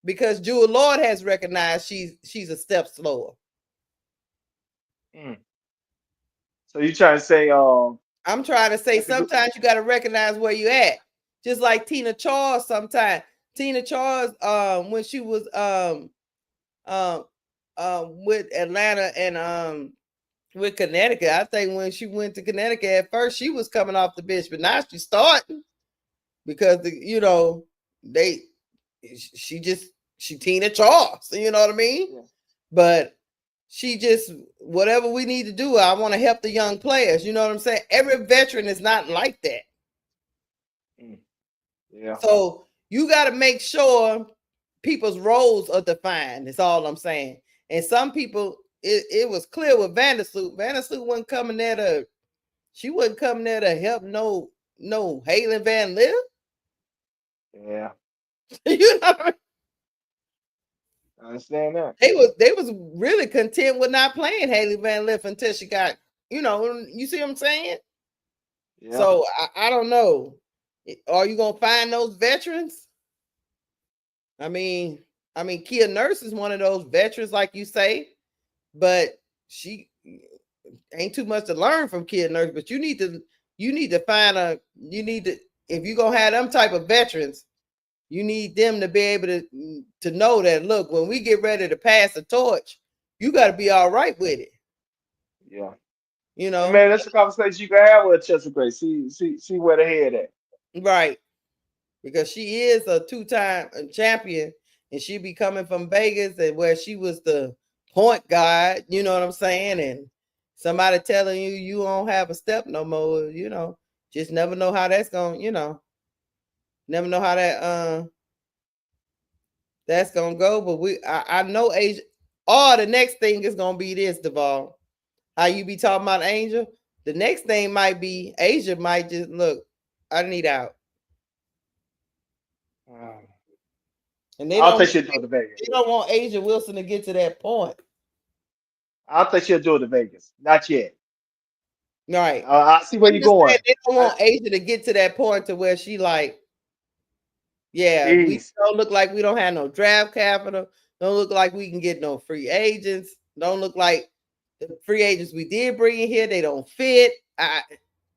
because Jewel Lord has recognized she's a step slower. Mm. So you trying to say I'm trying to say that's a good sometimes you got to recognize where you at. Just like Tina Charles sometimes. Tina Charles when she was um with Atlanta and with Connecticut. I think when she went to Connecticut at first she was coming off the bench, but now she's starting because they she Tina Charles, you know what I mean? yeah. But she just whatever we need to do, I want to help the young players. You know what I'm saying? Every veteran is not like that. Mm. Yeah. So you got to make sure people's roles are defined. That's all I'm saying. And some people, it was clear with Vandersloot. Vandersloot wasn't coming there to, she wasn't coming there to help no Halen Van Lith. Yeah. You know what I mean? I understand that. They was really content with not playing Haley Van Lith until she got, you see what I'm saying? Yeah. So I don't know. Are you gonna find those veterans? I mean, Kia Nurse is one of those veterans, like you say, but she ain't too much to learn from Kia Nurse. But you need to find if you're gonna have them type of veterans, you need them to be able to know that look, when we get ready to pass the torch, you got to be all right with it. Yeah. You And know, man, that's a conversation you can have with Chester Gray. See where the head at. right? Because she is a two-time champion, and she be coming from Vegas, and where she was the point guard. You know what I'm saying? And somebody telling you don't have a step no more. Just never know how that's going. Never know how that's gonna go. But I know Asia. Oh, the next thing is gonna be this, Duvall. How you be talking about Angel? The next thing might be Asia might just look. I need out, Um, and I don't think she'll do it to Vegas. they don't want Asia Wilson to get to that point. I don't think she'll do it to Vegas. Not yet. Right. I see where I'm you're just saying going. they don't I, want Asia to get to that point to where she like, yeah, we jeez. don't look like we don't have no draft capital. Don't look like we can get no free agents. Don't look like the free agents we did bring in here, they don't fit.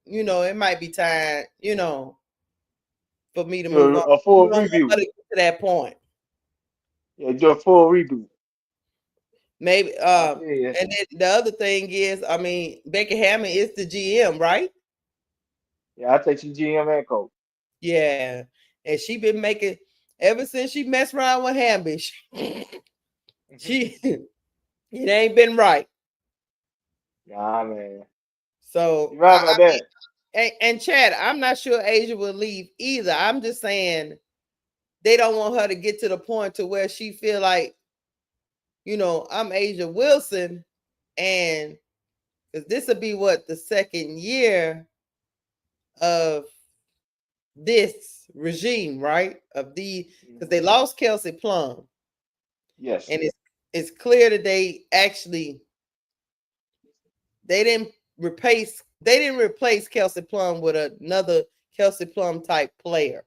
It might be time, for me to Do move on. a You full don't want her reboot. to get to that point. Yeah, do a full reboot. Maybe I feel you. and then the other thing is, Becky Hammond is the GM, right? Yeah, I think you GM and coach. Yeah. And she been making ever since she messed around with Hamby, she it ain't been right. Nah, man. So You're right about that. and Chad, I'm not sure Asia will leave either. I'm just saying they don't want her to get to the point to where she feel like, I'm Asia Wilson, and because this will be what the second year of this regime, right? Of the because they Mhm. lost Kelsey Plum, Yes. and it's clear that they didn't replace Kelsey Plum with another Kelsey Plum type player.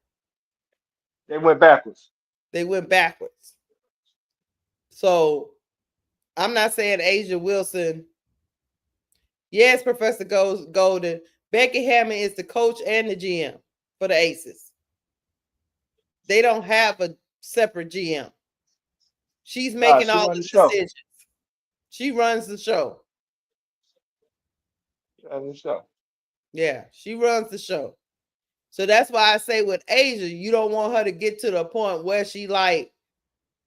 They went backwards. They went backwards. So I'm not saying Asia Wilson. Yes, Professor Golden. Becky Hammond is the coach and the GM for the Aces. They don't have a separate GM. She's Nah, making she all run the the show. decisions. She runs the show. She run the show. Yeah, she runs the show. So that's why I say with Asia, you don't want her to get to the point where she like,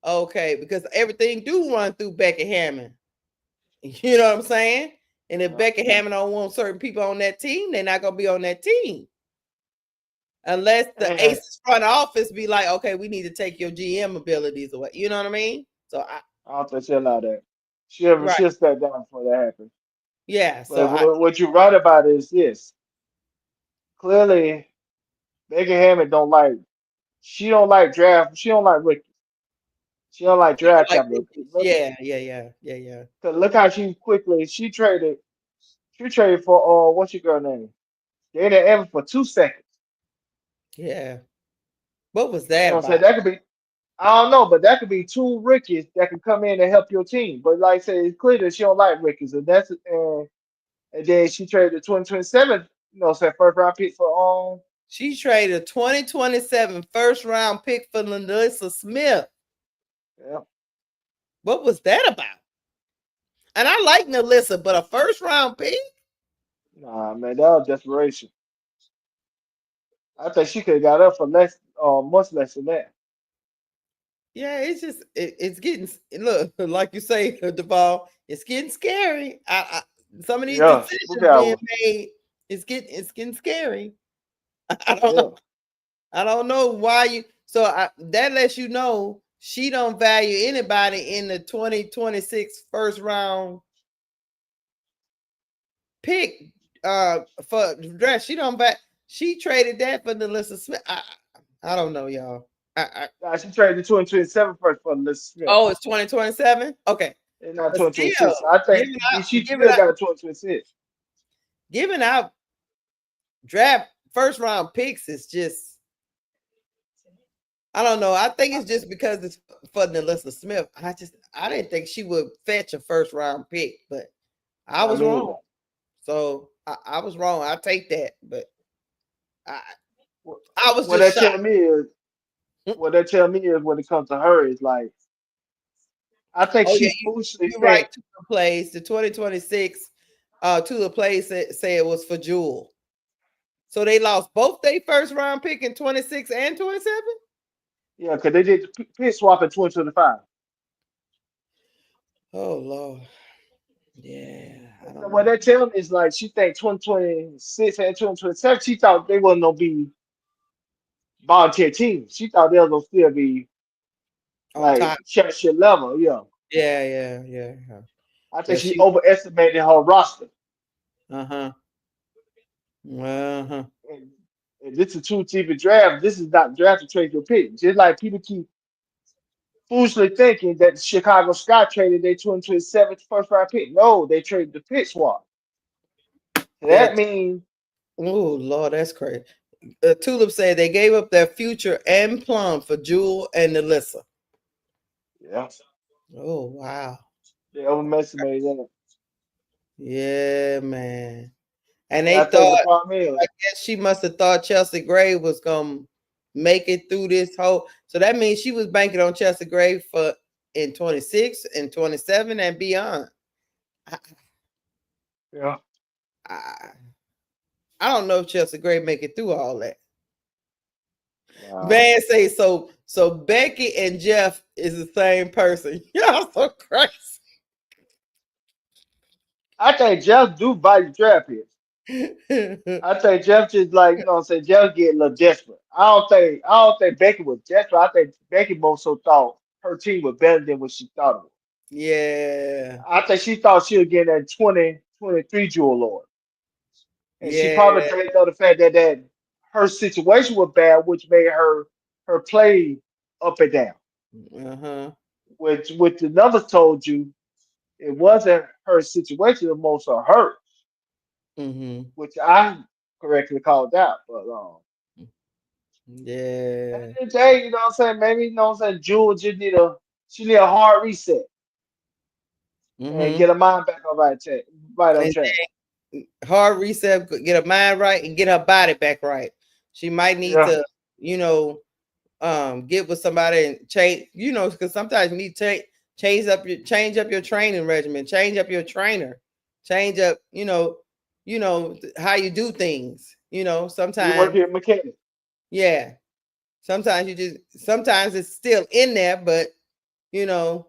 okay, because everything do run through Becky Hammond. You know what I'm saying? And if Yeah. Becky Hammond don't want certain people on that team, they're not gonna be on that team. Unless the And Aces front office be like, okay, we need to take your GM abilities away. You know what I mean? So I don't think she'll allow that. right. She'll step down before that happens. Yeah. So But what you're right about is this. Clearly, Becky Hammond don't like. She don't like draft. She don't like rookies. She don't like she don't draft like capital. rookies. Yeah. 'Cause look how she quickly she traded. She traded for what's your girl name? Dana Evans for 2 seconds. Yeah. What was You that know what I'm saying? about? I don't know, but that could be two rookies that can come in and help your team. But like I said, it's clear that she don't like rookies, and then she traded the 2027, say first round pick for She traded a 2027 first round pick for Melissa Smith. yeah. What was that about? And I like Melissa, but a first round pick? Nah, man, that was desperation. I think she could have got up for less, much less than that. Yeah, it's just it's getting look like you say, Duvall. It's getting scary. Some of these Yeah, look decisions at being her. made. It's getting scary. I don't Yeah, know. I don't know why you. So that lets you know she don't value anybody in the 2026 first round pick for dress. She don't back. She traded that for Melissa Smith. I don't know, y'all. nah, she traded the 2027 first for Liz Smith, Oh, it's 2027. Okay, and not but still 2026. I think giving she out still got a 2026. giving out draft first round picks is just. I don't know. I think it's just because it's for Melissa Smith. I didn't think she would fetch a first round pick, but I Not was me either. wrong. So I was wrong. I take that, but I What I was what just that shocked. tell me is, what that tell me is when it comes to her is like, I think Oh yeah, she foolishly you're right. think, Tula plays the 2026. Tula plays say it was for Jewel. So they lost both their first round pick in 26 and 27. yeah, because they did the pick swap in 2025. Oh Lord, yeah. I So don't what know. that tell me is like she think 2026 and 2027, she thought they wasn't gonna be volunteer teams. She thought they was gonna still be On like top. championship level. Yeah, Yeah, yeah, yeah. I think But she she. overestimated her roster. Uh huh. Uh huh. And, and this is a two-team draft. This is not draft to trade your pick. Just like people keep foolishly thinking that the Chicago Sky traded their 2027 first round pick. No, they traded the pick swap. So Yeah. that means, Oh Lord, that's crazy. Tulip said they gave up their future and plum for Jewel and Alyssa. yeah, Oh wow. they overestimated that. Yeah, man. And And they I think the thought, problem is, I guess she must have thought Chelsea Gray was gonna make it through this whole. So that means she was banking on Chelsea Gray for in 26 and 27 and beyond. I, yeah, I, I don't know if Chelsea Gray make it through all that. nah. Man say so. So Becky and Jeff is the same person. Y'all so I think Jeff do value draft picks. crazy. I think Jeff just like, what I'm saying, Jeff get a little desperate. I don't think Becky was desperate. I think Becky more so thought her team was better than what she thought it was. Yeah. I think she thought she was getting that 2023 Jewel Lord. And she probably Yeah. didn't know the fact that her situation was bad, which made her play up and down. Uh-huh. Which the numbers told you it wasn't her situation, it was most of her, Mm-hmm. which I correctly called out. But at Yeah. the end of the day, you know what I'm saying? Maybe you know what I'm saying, Jewel just need a hard reset and Mm-hmm. get her mind back on right on And track. hard reset, get her mind right and get her body back right. She might need Yeah. to, you know, get with somebody and change, because sometimes you need to change up your training regimen, change up your trainer, change up, how you do things. Be Sometimes, working mechanic. yeah. Sometimes it's still in there, but you know,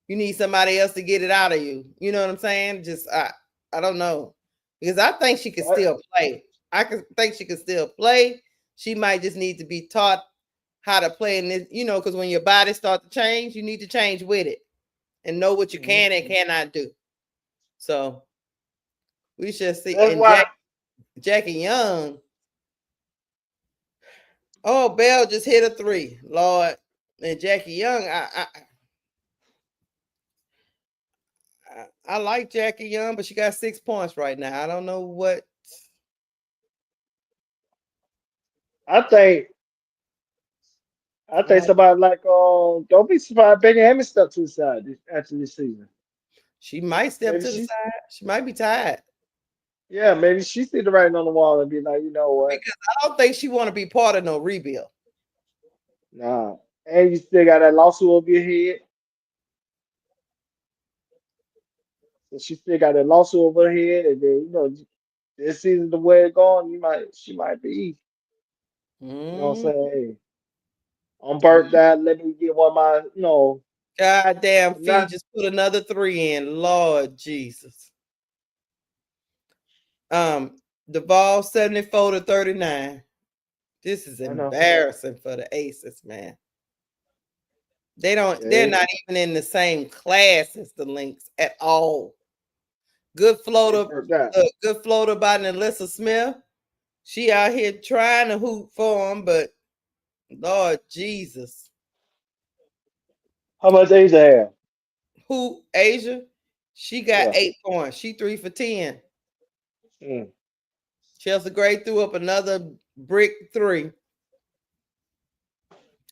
you need somebody else to get it out of you. You know what I'm saying? I don't know. Because I think she can That, still play. I can think she can still play. She might just need to be taught how to play in this, because when your body starts to change, you need to change with it and know what you mhm. can and cannot do. So we should see. That's And why Jackie Young, oh, Bell just hit a three, Lord. And Jackie Young, I like Jackie Young, but she got 6 points right now. I don't know what. I think I think somebody like don't be surprised Pregame stuck to the side after this season. She might step Maybe to the she side. She might be tired yeah, maybe she see the writing on the wall and be like, you know what? because I don't think she want to be part of no rebuild. Nah. And you still got that lawsuit over your head. So she still got that lawsuit over her head, and then this season the way it going, she might be, what I'm Mm. saying, hey, I'm burnt out. Let me get one of my, Goddamn fee not just put another 3 in. Lord Jesus. Duvall 74-39. This is I know. embarrassing for the Aces, man. They're They not even in the same class as the Lynx at all. Good they floater, burnt out. good floater by Alyssa Smith. She out here trying to hoop for him, but Lord Jesus. How much age they have? Who Asia? She got Yeah. 8 points. She 3 for 10. Mm. Chelsea Gray threw up another brick 3.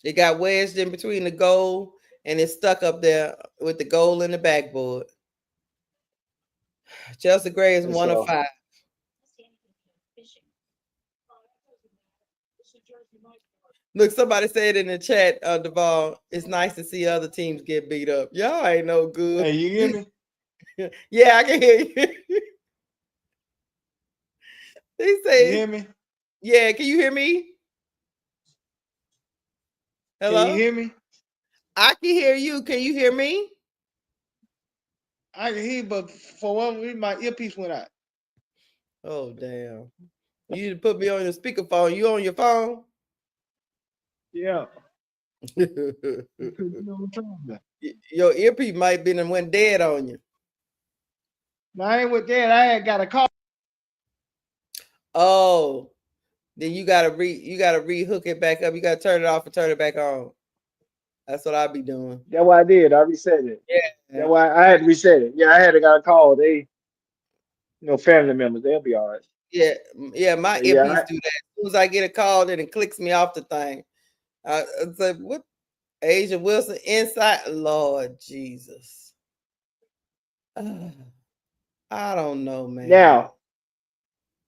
It got wedged in between the goal and it stuck up there with the goal in the backboard. Chelsea Gray is And 1 of 5. Look, somebody said in the chat, Duvall, it's nice to see other teams get beat up. Y'all ain't no good. Hey, you hear me? Yeah, I can hear you. He You said, hear me? yeah, can you hear me? Can you Hello? hear me? I can hear you. Can you hear me? I can hear, but for one reason, my earpiece went out. Oh, damn. You need to put me on your speakerphone. You on your phone? Yeah. Your Because you know what I'm talking about. earpiece might be and went dead on you. Now, I ain't with that. I had got a call. Oh, then you gotta rehook it back up. You gotta turn it off and turn it back on. That's what I'll be doing. That's what I did. I reset it. Yeah. That's why I had to reset it. Yeah, I had to got a call. They, family members, they'll be all right. Yeah, yeah, my But yeah, earpiece do that. As soon as I get a call, then it clicks me off the thing. It's like, what? Asia Wilson inside? Lord Jesus. I don't know, man. now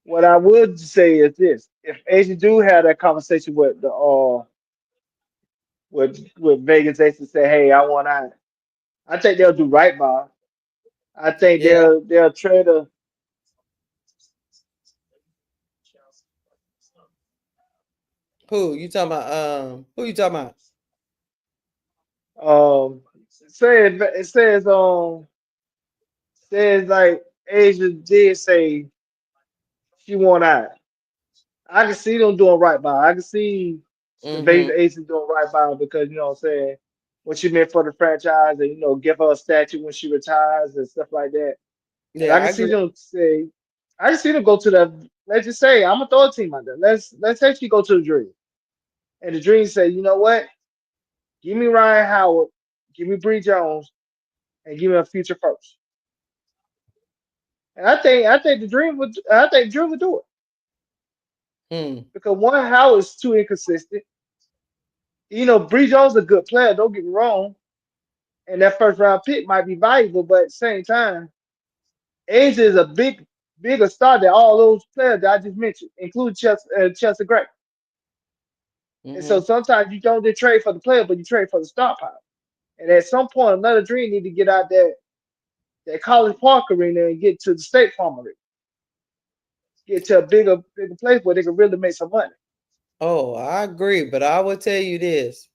what I would say is this: if Asia do have that conversation with the with Vegas Ace and say, "Hey, I want out," I think they'll do right by her. I think Yeah. they'll trade her. Who you talking about? Who you talking about? It says like Asia did say she want out. I can see them doing right by her. I can see the Mm-hmm. Vegas Aces doing right by her because you know what I'm saying what she meant for the franchise and give her a statue when she retires and stuff like that. And Yeah, I I can see agree. them say, I can see them go to the. Let's just say I'm gonna throw a team out there. Let's say she go to the Dream, and the Dream say, you know what? Give me Ryan Howard, give me Bree Jones, and give me a future first. And I think the Dream would do it Hmm. because one Howard is too inconsistent. Bree Jones is a good player. Don't get me wrong, and that first round pick might be valuable, but at the same time, Asia is a bigger star than all those players that I just mentioned, including Chelsea Gray. And so Mm-hmm. sometimes you don't just trade for the player, but you trade for the star power. And at some point, another Dream need to get out that College Park arena and get to the State Farm arena, get to a bigger place where they can really make some money. Oh, I agree, but I will tell you this.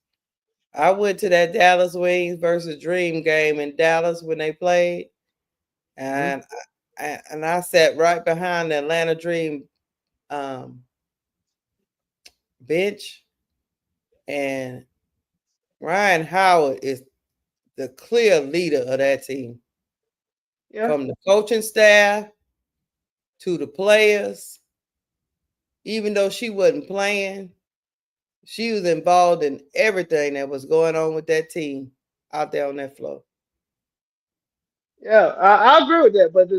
I went to that Dallas Wings versus Dream game in Dallas when they played, Hmm. and I sat right behind the Atlanta Dream um, bench, and Ryan Howard is the clear leader of that team, Yeah, from the coaching staff to the players. Even though she wasn't playing, she was involved in everything that was going on with that team out there on that floor. yeah, I agree with that. But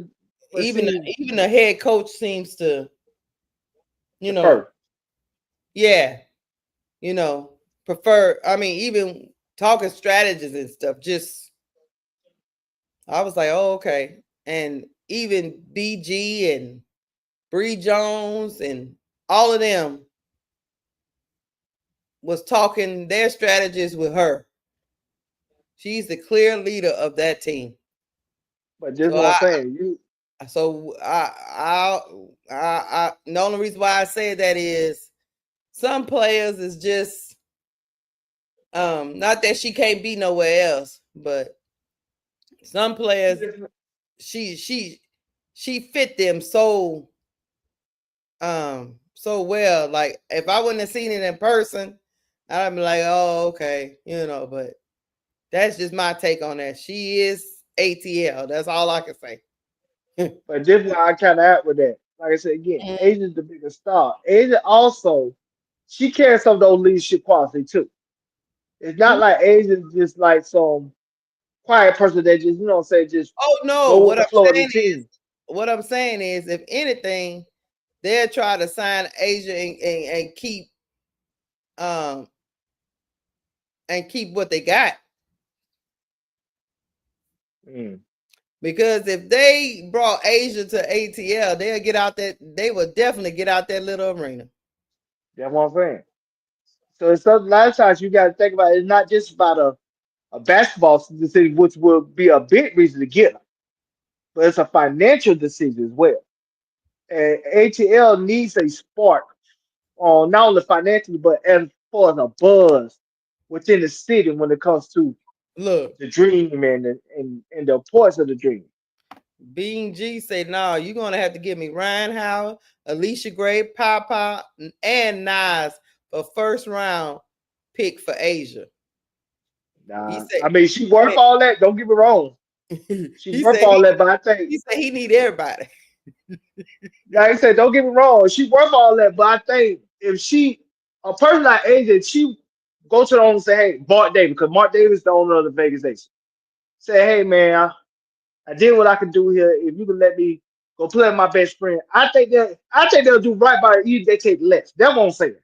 Even see, even the head coach seems to, you the know, first, yeah, you know, even talking strategies and stuff, I was like, oh, okay. And even BG and Bree Jones and all of them was talking their strategies with her. She's the clear leader of that team. But just what I'm saying, The only reason why I say that is some players is just not that she can't be nowhere else, but some players she fit them so well. Like if I wouldn't have seen it in person, I'd be like, oh, okay, but that's just my take on that. She is ATL. That's all I can say. but just why I kind of at with that. Like I said again, Asia's the biggest star. Asia also, she carries some of those leadership qualities too. It's not like Asia's just like some quiet person that just just Oh no, go with the flow of the team. what I'm saying is, if anything, they'll try to sign Asia and keep what they got. Because if they brought Asia to ATL, they will definitely get out that little arena. That's what I'm saying. So it's a lot of times you got to think about it. It's not just about a basketball decision, which will be a big reason to get her, but it's a financial decision as well. And ATL needs a spark on not only financially, but as far as a buzz within the city when it comes to Look, the dream and the importance of the dream. Being G say, no, you're going to have to give me Ryan Howard, Alicia Gray, Papa, and Nas for first round pick for Asia. Nah, I mean, she worth all that. Don't get me wrong. She he worth said all that, but I think he said he need everybody. like I said, don't get me wrong. She worth all that, but I think if a person like Asia, she go to the owner and say, hey, Mark Davis, because Mark Davis is the owner of the Vegas Aces. Say, hey man, I did what I could do here. If you can let me go play with my best friend, I think they'll do right by her, even if they take less. That's what I'm saying.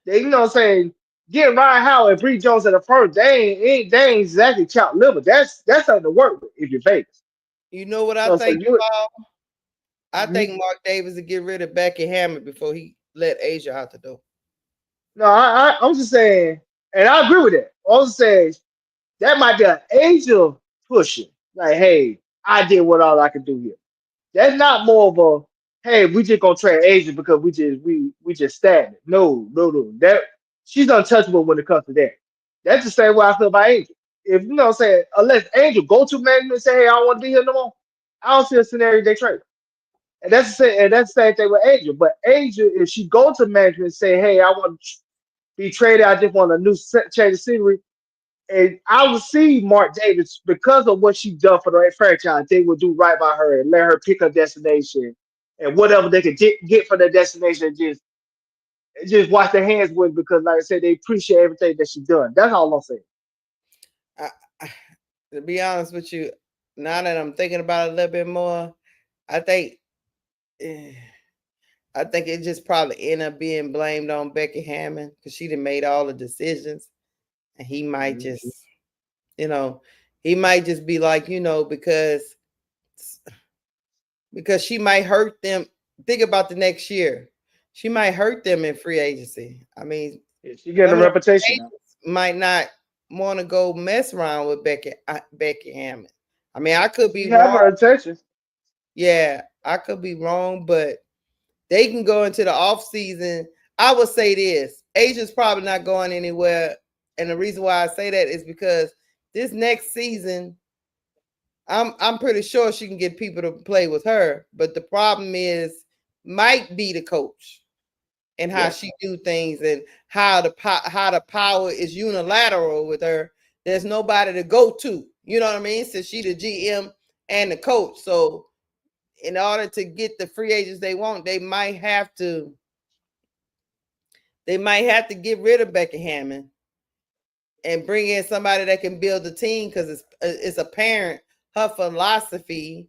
They, saying getting Ryan Howard and Bree Jones at the first, they ain't exactly chopped liver. That's something to work with if you're Vegas. You know what I So think? I Mhm. think Mark Davis would get rid of Becky Hammond before he let Asia out the door. No, I'm just saying, and I agree with that. I was saying that might be an angel pushing. Like, hey, I did what all I could do here. That's not more of a hey, we just gonna trade Asia because we just stagnant. No. That she's untouchable when it comes to that. That's the same way I feel about Angel. If saying unless Angel go to management and say, hey, I don't want to be here no more, I don't see a scenario they trade. And that's the same thing with Angel. But Angel, if she go to management and say, hey, I want to be traded, I just want a new change of scenery. And I would see Mark Davis because of what she done for the franchise. They would do right by her and let her pick her destination and whatever they could get for their destination. Just wash their hands with because, like I said, they appreciate everything that she's done. That's all I'm saying. To be honest with you, now that I'm thinking about it a little bit more, I think it just probably end up being blamed on Becky Hammond because she done made all the decisions, and he might just, he might just be like, because she might hurt them. Think about the next year. She might hurt them in free agency. I mean, she getting a reputation now. Might not want to go mess around with Becky Hammond. I mean, I could be have wrong. her attention. Yeah, I could be wrong, but they can go into the off season. I would say this: Asia's probably not going anywhere, and the reason why I say that is because this next season, I'm pretty sure she can get people to play with her. But the problem might be the coach and how she do things and how the power is unilateral with her. There's nobody to go to. You know what I mean? Since she the GM and the coach. So in order to get the free agents they want, they might have to get rid of Becky Hammond and bring in somebody that can build the team because it's apparent her philosophy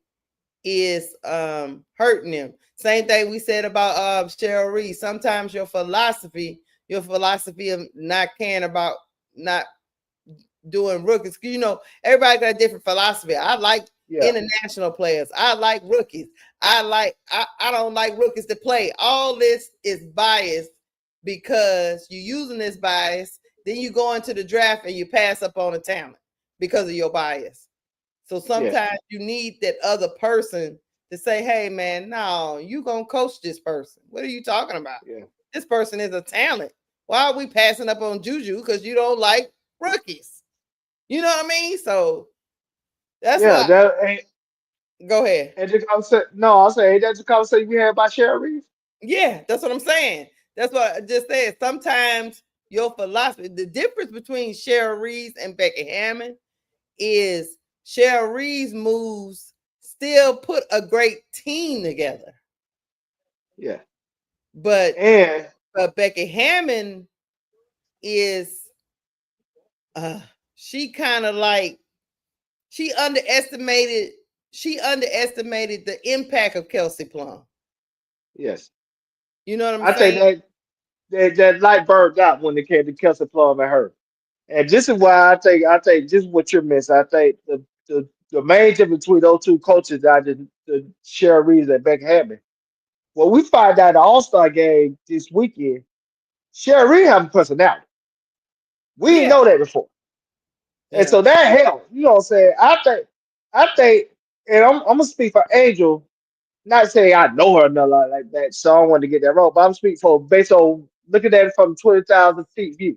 is hurting them. Same thing we said about Cheryl Reed. Sometimes your philosophy, your philosophy of not caring about not doing rookies. You know, everybody got a different philosophy. I like international players. I like rookies. I don't like rookies to play. All this is biased because you're using this bias. Then you go into the draft and you pass up on a talent because of your bias. So sometimes you need that other person to say, hey, man, no, you going to coach this person. What are you talking about? Yeah. This person is a talent. Why are we passing up on Juju? Because you don't like rookies. You know what I mean? So that's why. Go ahead. I'll say that's the conversation we had about Cheryl Reeves. Yeah, that's what I'm saying. That's what I just said. Sometimes your philosophy, the difference between Cheryl Reeves and Becky Hammond is Cheryl Reeves' moves still put a great team together. Yeah. But Becky Hammond is she kind of like she underestimated the impact of Kelsey Plum. Yes. You know what I'm saying? I think that light burned out when it came to Kelsey Plum and her. And this is why I think this is what you're missing. I think the main difference between those two coaches are the Cheryl Reeves and Becky Hammond. Well, we find out the All-Star game this weekend, Cheryl Reeves has a personality. We didn't know that before. And so that helped. You know what I'm saying? I think, and I'm gonna speak for Angel, not saying I know her or nothing like that, so I don't want to get that wrong, but I'm speaking for based on looking at it from 20,000 feet view.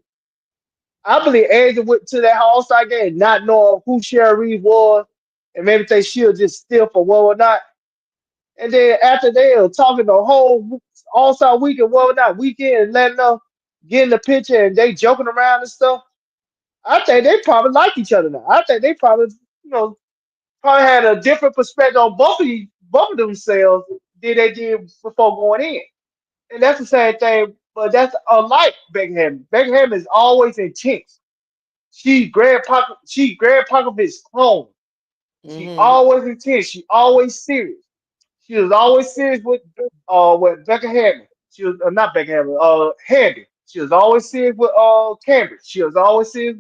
I believe Angel went to that All-Star game not knowing who Cheryl Reeves was, and maybe they should just steal for what or not. And then after they were talking the whole All-Star weekend, what or not weekend, and letting them get in the picture and they joking around and stuff. I think they probably like each other now. I think they probably, probably had a different perspective on both of themselves than they did before going in. And that's the same thing, but that's unlike Beckham. Beckham is always intense. She's Greg Popovich's clone. She always intense. She always serious. She was always serious with Becca Hammond. She was not Becca Hammond, Handy. She was always serious with Cambridge. She was always serious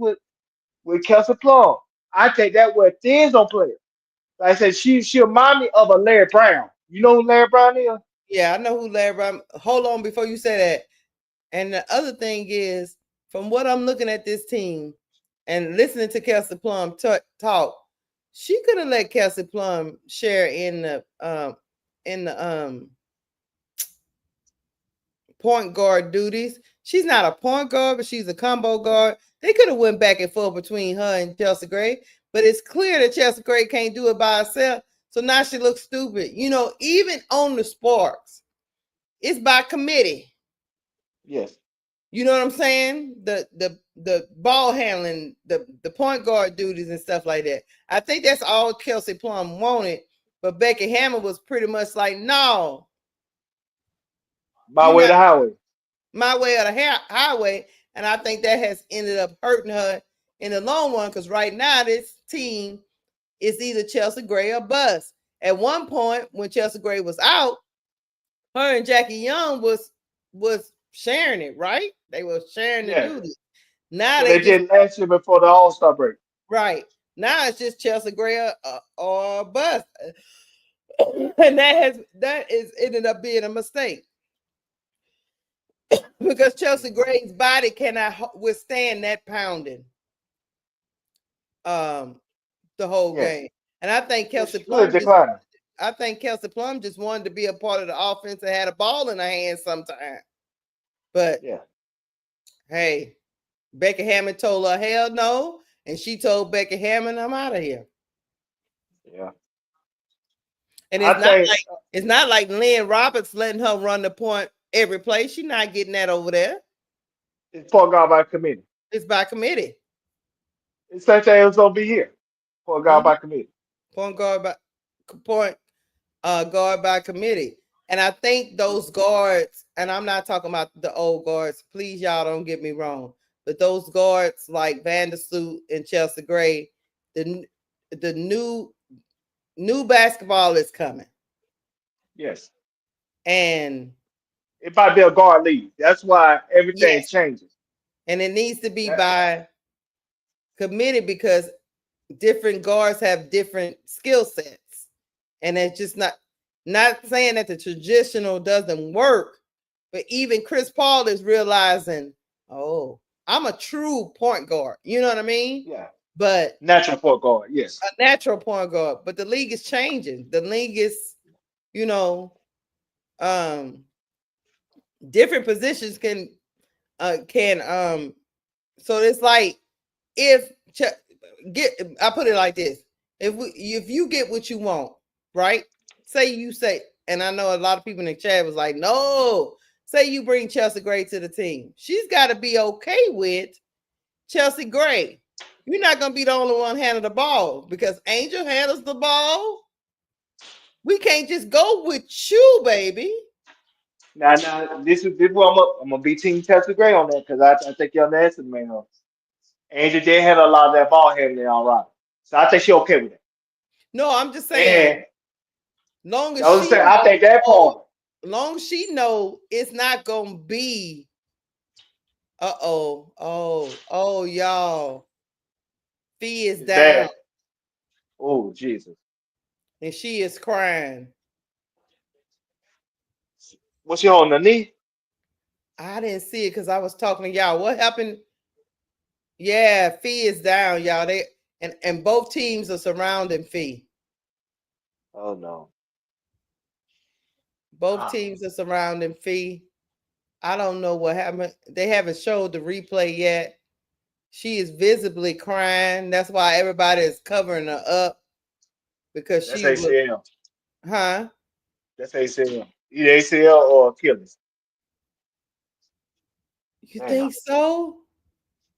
with Kelsey Plum. I think that was things on players. Like I said, she remind me of a Larry Brown. You know who Larry Brown is? Yeah, I know who Larry Brown. Hold on before you say that. And the other thing is, from what I'm looking at this team and listening to Kelsey Plum talk, she could have let Kelsey Plum share in the point guard duties. She's not a point guard, but she's a combo guard. They could have went back and forth between her and Chelsea Gray, but it's clear that Chelsea Gray can't do it by herself. So now she looks stupid. You know, even on the Sparks, it's by committee. Yes. You know what I'm saying? The ball handling, the point guard duties and stuff like that. I think that's all Kelsey Plum wanted, but Becky Hammond was pretty much like, no. My way or the highway. My way or the highway. And I think that has ended up hurting her in the long run because right now this team is either Chelsea Gray or bust. At one point, when Chelsea Gray was out, her and Jackie Young was sharing it, right? They were sharing the duties. Now so they did last year before the All-Star break. Right. Now it's just Chelsea Gray or bust. And that is ended up being a mistake. Because Chelsea Gray's body cannot withstand that pounding the whole game. And I think Kelsey Plum just wanted to be a part of the offense and had a ball in her hands sometime. But hey, Becky Hammond told her hell no, and she told Becky Hammond, I'm out of here. Yeah. And it's not like Lynn Roberts letting her run the point every play. She's not getting that over there. It's point guard by committee. It's by committee. It's like it was gonna be here. Point guard by committee. Point guard by committee. And I think those guards, and I'm not talking about the old guards, please y'all don't get me wrong, but those guards like Vandersloot and Chelsea Gray, the new basketball is coming. Yes. And It might be a guard league. That's why everything Yes, changes. and it needs to be That, by committee because different guards have different skill sets, and it's just not saying that the traditional doesn't work, but even Chris Paul is realizing, oh, I'm a true point guard. You know what I mean? yeah, But natural point guard. Yes. a natural point guard. But the league is changing. The league is, you know, different positions can. So it's like if I put it like this: if you get what you want, right? Say, and I know a lot of people in the chat was like, no. Say you bring Chelsea Gray to the team, she's got to be okay with Chelsea Gray. You're not gonna be the only one handling the ball because Angel handles the ball. We can't just go with you, baby. Now, this is where I'm gonna be Team Chelsea Gray on that because I think you're the man. Angel did have a lot of that ball handling all right, so I think she okay with it. No, I'm just saying, And long I as was she saying, I think that part. long as she know it's not gonna be y'all. Fee is It's down bad. Oh, Jesus. and she is crying. What's she on the knee? I didn't see it because I was talking to y'all. What happened? Yeah, Fee is down, y'all. They and both teams are surrounding Fee. Oh no. Both teams are surrounding Fee. I don't know what happened. They haven't showed the replay yet. She is visibly crying. That's why everybody is covering her up because That's she was, ACL. huh? That's ACL. Either ACL or Achilles. You Damn. think so?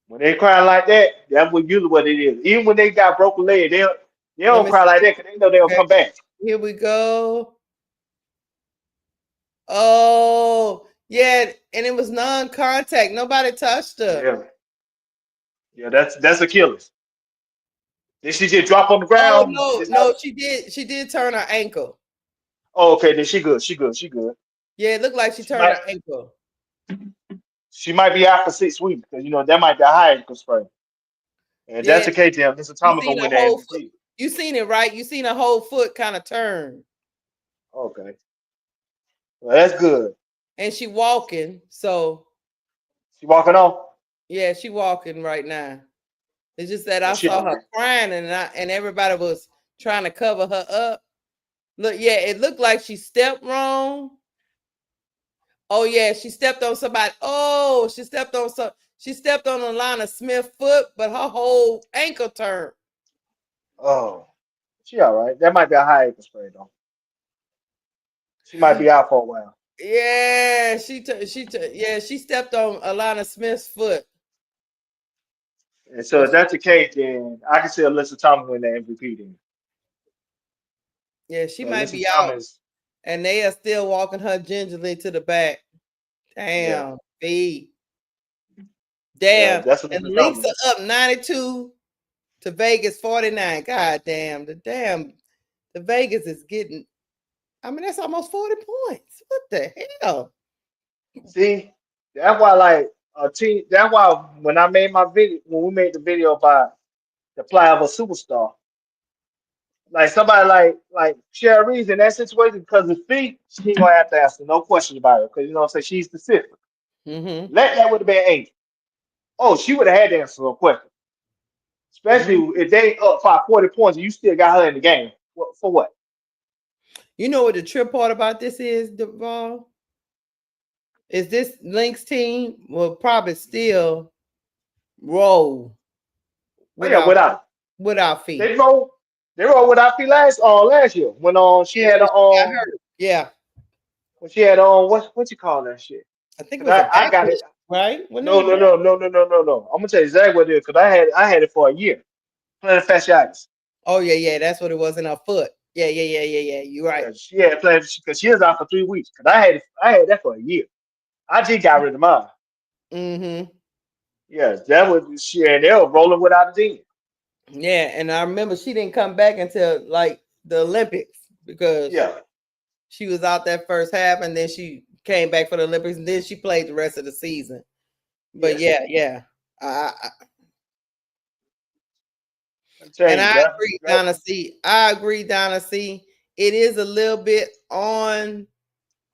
When they cry like that, that's what usually what it is. Even when they got broken leg, they Let don't me cry see. like that because they know they'll Okay, come back. here we go. Oh, yeah, and it was non-contact. Nobody touched her. Yeah. Yeah, that's Achilles. Did she just drop on the Oh ground? no, Just have no, it? she did turn her ankle. Oh, okay, then she good. She good. She good. Yeah, it looked like she She turned might her ankle. she might be out for 6 weeks because that might be a high ankle sprain. And if Yeah, that's the case, then Mr. you Thomas seen gonna a win the whole foot. MVP. You seen it, right? You seen a whole foot kind of turn. Okay. Well, that's good. And she walking. So She walking off? yeah, she walking right now. It's just that Well, I she saw all her right. crying and everybody was trying to cover her up. Look, yeah, it looked like she stepped wrong. Oh yeah, she stepped on somebody. Oh, she stepped on Alana Smith's foot, but her whole ankle turned. Oh, she all right. That might be a high ankle sprain though. She might be out for a while. Yeah, she stepped on Alana Smith's foot. And so if that's the case, then I can see Alyssa Thomas win the MVP then. Yeah, she So might Alyssa be out, Thomas, and they are still walking her gingerly to the back. yeah, Damn, feet. yeah, Damn, that's and the Alyssa Lynx Thomas. are up 92 to Vegas 49. God damn, the Vegas is getting. I mean, that's almost 40 points. What the hell? See, that's why like a team. That's why when I made my video, when we made the video about the play of a superstar, like somebody like Sherry's in that situation because of feet, she ain't gonna have to answer no questions about it because say she's specific. Mm-hmm. That would have been eight. Oh, she would have had to answer no question. Especially Mm-hmm. if they up by 40 points and you still got her in the game. For what? You know what the trip part about this is, Duval? Is this Lynx team will probably still roll Oh yeah, without without feet. they roll without feet last year when she Yeah, had when a she got hurt. Yeah, when she had what you call that shit? I think it Cause was a I back got it. hit, right? Wasn't it No, a no, back? no, no, no, no, no, no. I'm gonna tell you exactly what it is because I had it for a year. Plantar fasciitis. Oh yeah, that's what it was in her foot. Yeah. You're right. Yeah, she had plantar because she was out for 3 weeks. Cause I had that for a year. I just got rid of mine. Mm-hmm. Yes, that was she and they were rolling without a team. Yeah, and I remember she didn't come back until like the Olympics because Yeah. she was out that first half, and then she came back for the Olympics, and then she played the rest of the season. But yeah. And I agree, Donna C. Donna C. It is a little bit on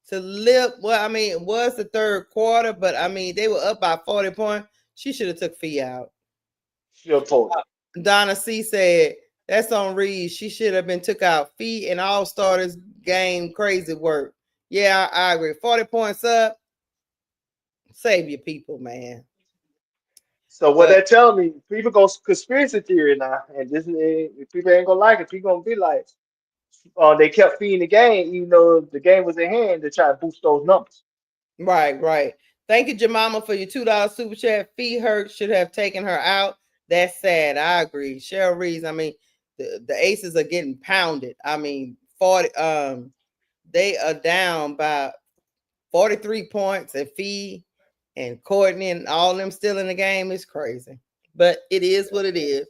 to lip. Well, I mean, it was the third quarter, but I mean, they were up by 40 points. She should have took Fee out. Donna C said, that's on Reed. She should have been took out. Fee and all starters game crazy work. Yeah, I agree. 40 points up. Save your people, man. So what they're telling me, people go conspiracy theory now, and this people ain't gonna like it. People gonna be like, they kept feeding the game, even though the game was in hand, to try to boost those numbers. Right. Thank you, Jemima, for your $2 super chat. Fee Hurt should have taken her out. That's sad. I agree. Cheryl Reeves. I mean, the Aces are getting pounded. I mean, 40. They are down by 43 points, and Fee and Courtney and all them still in the game is crazy. But it is what it is.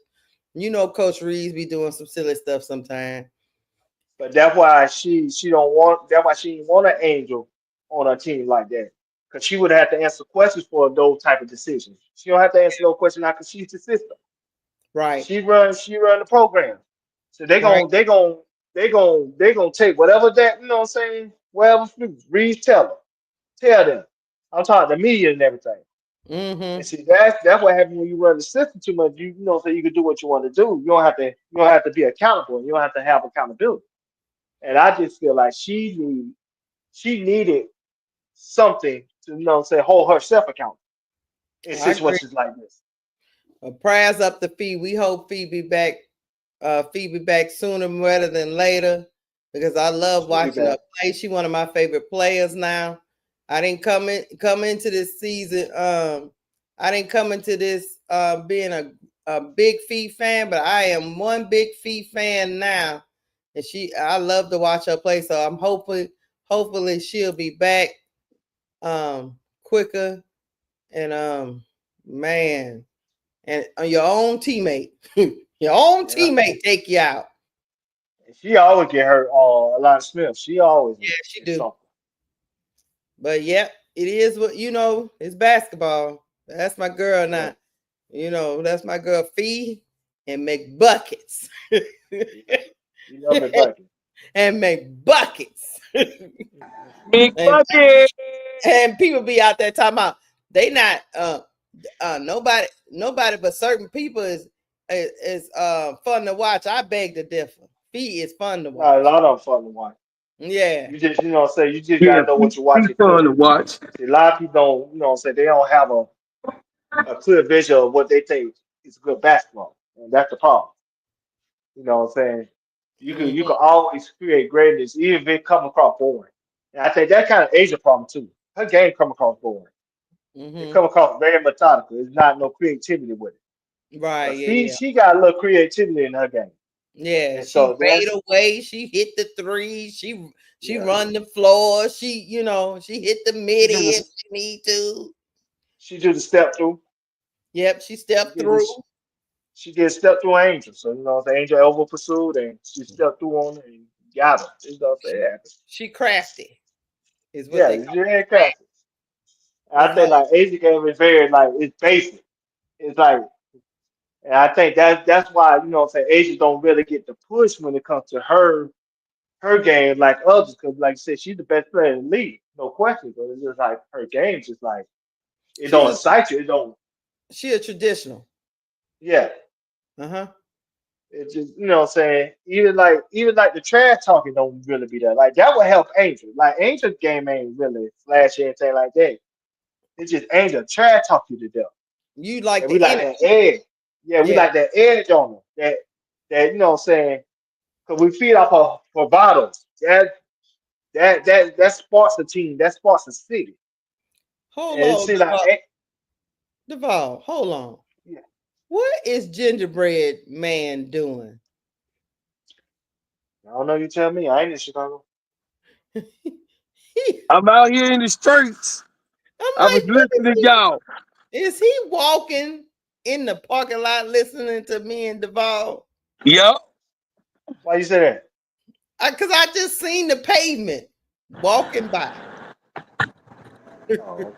You know, Coach Reeves be doing some silly stuff sometimes. But that's why she don't want. That's why she didn't want an Angel on her team like that, because she would have to answer questions for those type of decisions. She don't have to answer no questions now because she's the system. Right. She run the program. So they gonna take whatever that, you know what I'm saying, whatever Reeves tell them. I'm talking the media and everything. Mm-hmm. And see, that's what happens when you run the system too much. You know, so you can do what you want to do. You don't have to be accountable. You don't have to have accountability. And I just feel like she needed something to, you know, say hold herself accountable in situations like this. Prayers up to Fee. We hope Fee be back. Fee be back sooner rather than later, because I love watching her play. She's one of my favorite players now. I didn't come into this season. I didn't come into this being a big Fee fan, but I am one big Fee fan now. And I love to watch her play. So I'm hopefully she'll be back quicker. And man, and your own teammate, teammate take you out. She always get hurt. Alana Smith. She always. Yeah, she do. Something. But yep, it is what it's basketball. That's my girl now. That's my girl Fee and make buckets. And make buckets. Big buckets. And people be out there talking about they not nobody but certain people is fun to watch. I beg to differ. Fee is fun to watch. A lot of fun to watch. Yeah. You just you just gotta know what you're watching. Fun to watch. See, a lot of people don't they don't have a clear vision of what they think is good basketball. And that's the problem. You know what I'm saying? You can always create greatness, even if it come across boring. And I think that kind of age a problem too. Her game come across boring. It come across very methodical. There's not no creativity with it. Right. But she got a little creativity in her game. Yeah. And she made away. She hit the three. She run the floor. She hit the mid if she need to. She do the step through. Yep, she stepped through. She did step through Angel. So the Angel over pursued and she stepped through on her and got her. She crafty. Is what they call it. Crafty. I think Asia game is very it's basic. It's and I think that's why Asia don't really get the push when it comes to her game like others, because like I said, she's the best player in the league, no question. But it's just her game's just it don't excite you. It don't. She a traditional. Yeah. It's just even the trash talking don't really be there. That would help Angel. Angel's game ain't really flashy anything like that. It's just Angel trash talk you to death. You like we like that edge. Yeah, we like that edge on them. That because we feed off of bravado. That sparks the team. That sparks the city. Hold on, Duval. Hold on. Yeah. What is Gingerbread Man doing? I don't know. You tell me. I ain't in Chicago. I'm out here in the streets. I was listening to y'all. Is he walking in the parking lot listening to me and Duval? Yep. Why you say that? Because I just seen the pavement walking by. Oh,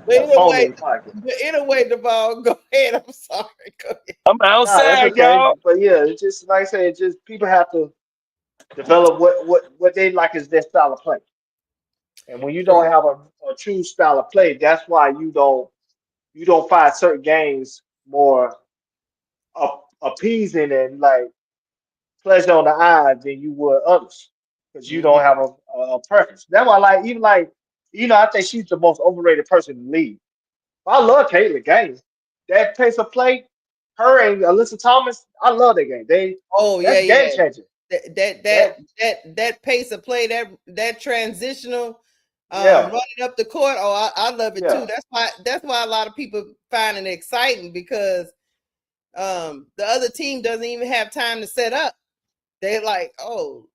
But got a phone anyway, in the pocket. the ball. Go ahead. I'm sorry. Go ahead. I'm Nah, that's outside, okay. y'all. But yeah, it's just like I said, it's just people have to develop what they like is their style of play. And when you don't True. have a true style of play, that's why you don't find certain games more appeasing and like pleasure on the eye than you would others because you don't Mhm. have a preference. That's why like even like I think she's the most overrated person in the league. I love Caitlin Gaines. That pace of play, her and Alyssa Thomas, I love that game. Oh yeah, That's game yeah. changer. That That pace of play, that transitional, yeah, running up the court. Oh, I love it yeah, too. That's why a lot of people find it exciting because the other team doesn't even have time to set up. They're like, oh,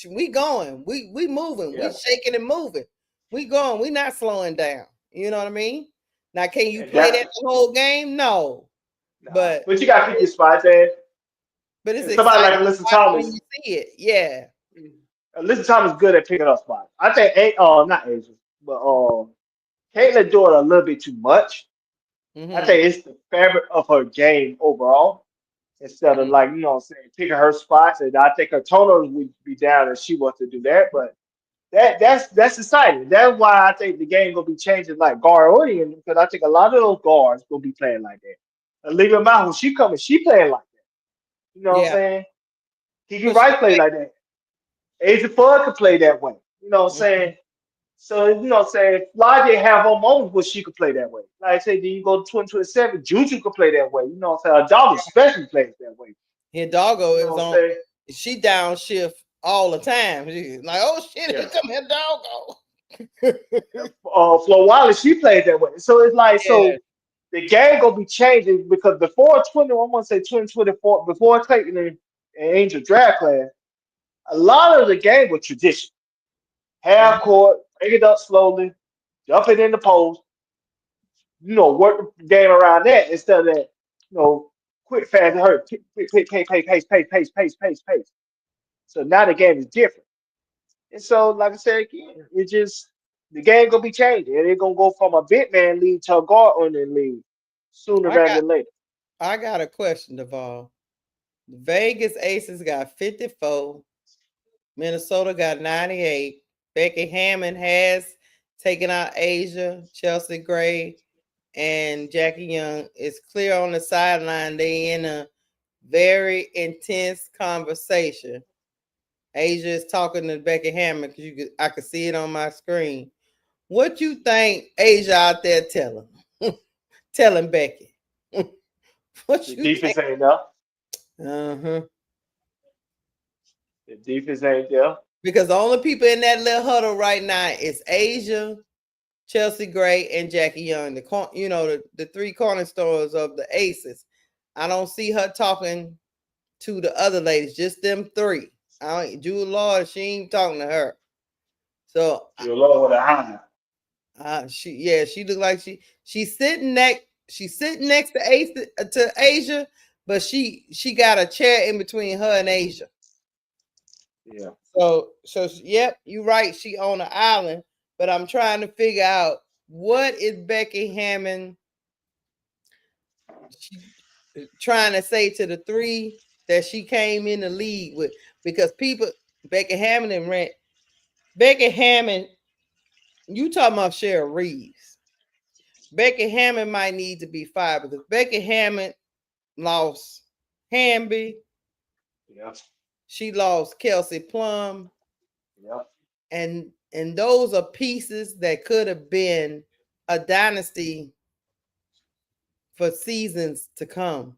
we going, we moving, we yeah. shaking and moving, we going, we not slowing down. You know what I mean? Now, can you And play that that the whole game? No, nah. but But you gotta pick your spots it's and somebody exciting like to Alyssa watch when Thomas. you see it. Yeah. Alyssa Thomas is good at picking up spots. I think not Asian, but Caitlin doing a little bit too much. I Mm-hmm. think it's the fabric of her game overall. Instead of Mm-hmm. like, what I'm saying, picking her spots. And I think her total would be down if she wants to do that. But that's exciting. That's why I think the game gonna be changing like guard oriented because I think a lot of those guards gonna be playing like that. And leave them out when she coming, she playing like that. You know what I'm Yeah. saying? Kiki Push the Wright play like that. Asia Fudd could play that way. You know what I'm play. saying? So, what I'm saying, Fly didn't have her moments where she could play that way. Like I said, then you go to 2027, Juju could play that way. You know what I'm saying? Adama especially plays that way. Here, doggo You know is what I'm on. saying? She downshift all the time. She's like, oh shit, here Yeah. come here, doggo. Flo Wallace, she played that way. So it's like, Yeah. so the game gonna be changing because before 20, I want to say 2024, before taking an Angel draft class, a lot of the game was tradition. Half Mhm. court, break it up slowly, dump it in the post, work the game around that instead of that, quick, fast, and hurry, quick, quick, pace. So now the game is different. And so, like I said again, it just the game gonna be changing, and it's gonna go from a big man league to a guard on the league sooner I rather got than later. I got a question, Duvall. The Vegas Aces got 54. Minnesota got 98. Becky Hammond has taken out Asia, Chelsea Gray, and Jackie Young. It's clear on the sideline they in a very intense conversation. Asia is talking to Becky Hammond because I could see it on my screen. What you think Asia out there telling? telling Becky. The what you think? defense ain't enough. Uh-huh. The defense ain't there. Because the only people in that little huddle right now is Asia, Chelsea Gray, and Jackie Young. The three cornerstones of the Aces. I don't see her talking to the other ladies, just them three. Jude Lord, she ain't talking to her. So You're low with a high. she looked like she's sitting next to Asia, but she got a chair in between her and Asia. Yeah. So yep, you're right. She on the island, but I'm trying to figure out what is Becky Hammond she trying to say to the three that she came in the league with, because people Becky Hammond and Rent Becky Hammond, you talking about Cheryl Reeves. Becky Hammond might need to be fired because Becky Hammond lost Hamby, Yeah. she lost Kelsey Plum, Yeah. and those are pieces that could have been a dynasty for seasons to come.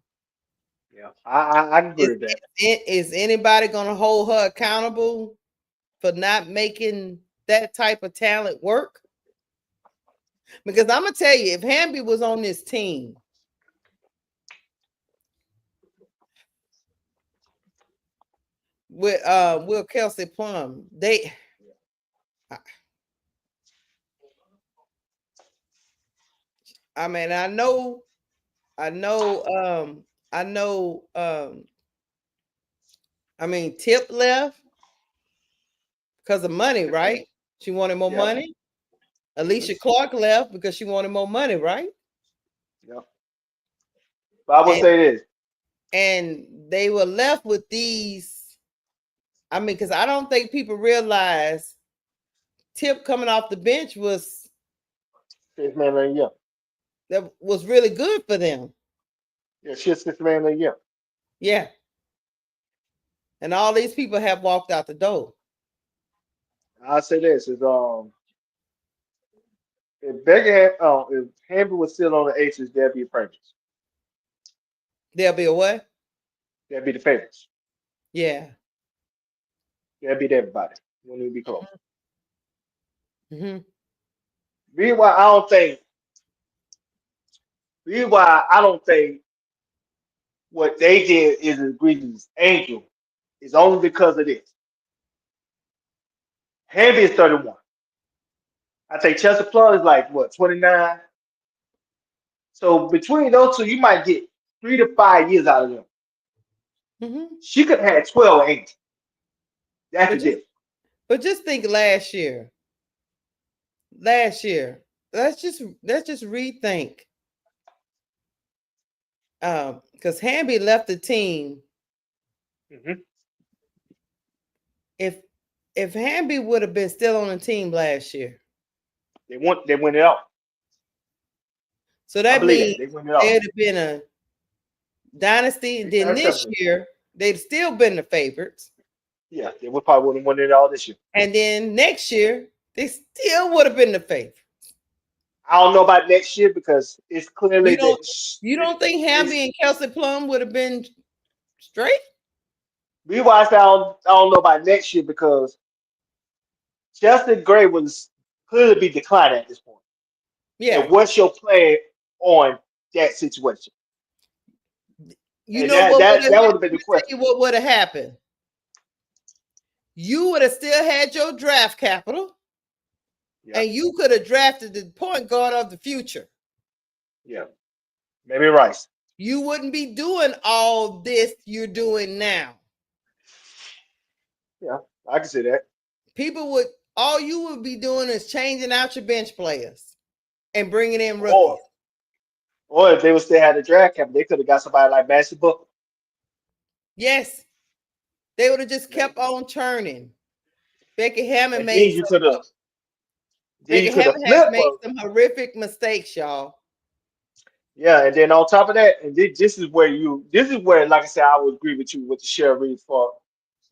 Yeah. I agree Is, with that. is anybody going to hold her accountable for not making that type of talent work? Because I'm gonna tell you, if Hamby was on this team with Will Kelsey Plum, I mean, I know, I know, I mean, Tip left because of money, Tip left. right? She wanted more Yeah. money. Alicia Clark left because she wanted more money, right? Yeah. But I will say this. And they were left with these. I mean, because I don't think people realize Tip coming off the bench was 6 man of the year. that was really good for them. Yeah, she's 6 man of the year. Yeah. And all these people have walked out the door. I'll say this is if Hamby was still on the Aces, they'd be favorites. There'll be a what? They'd be the favorites. Yeah. They'd beat everybody. Wouldn't even be close. Mm-hmm. Reason why I don't think what they did is as egregious as Angel is only because of this. Hamby is 31. I think Chester Plum is like what, 29? So between those two, you might get 3 to 5 years out of them. Mm-hmm. She could have had 12 or 8. That's the difference. But just think last year. Let's just rethink. Because Hamby left the team. Mm-hmm. If Hamby would have been still on the team last year, they win it out. So that means they'd have been a dynasty, and then this year they'd still been the favorites. Yeah, they would probably wouldn't win it all this year. And then next year they still would have been the favorites. I don't know about next year because it's clearly you don't think Hamby and Kelsey Plum would have been straight? I don't know about next year because Justin Gray was clearly be declining at this point. Yeah. And what's your plan on that situation? You know that would have been the question. What would have happened? You would have still had your draft capital. Yeah. And you could have drafted the point guard of the future. Yeah. Maybe Rice. You wouldn't be doing all this you're doing now. Yeah, I can see that. All you would be doing is changing out your bench players and bringing in rookies. Or if they would still have the draft capital, they could have got somebody like Master Booker. Yes. They would have just kept on churning. Becky Hammond made some horrific mistakes, y'all. Yeah, and then on top of that, and this is where, like I said, I would agree with you with the Cheryl Reed for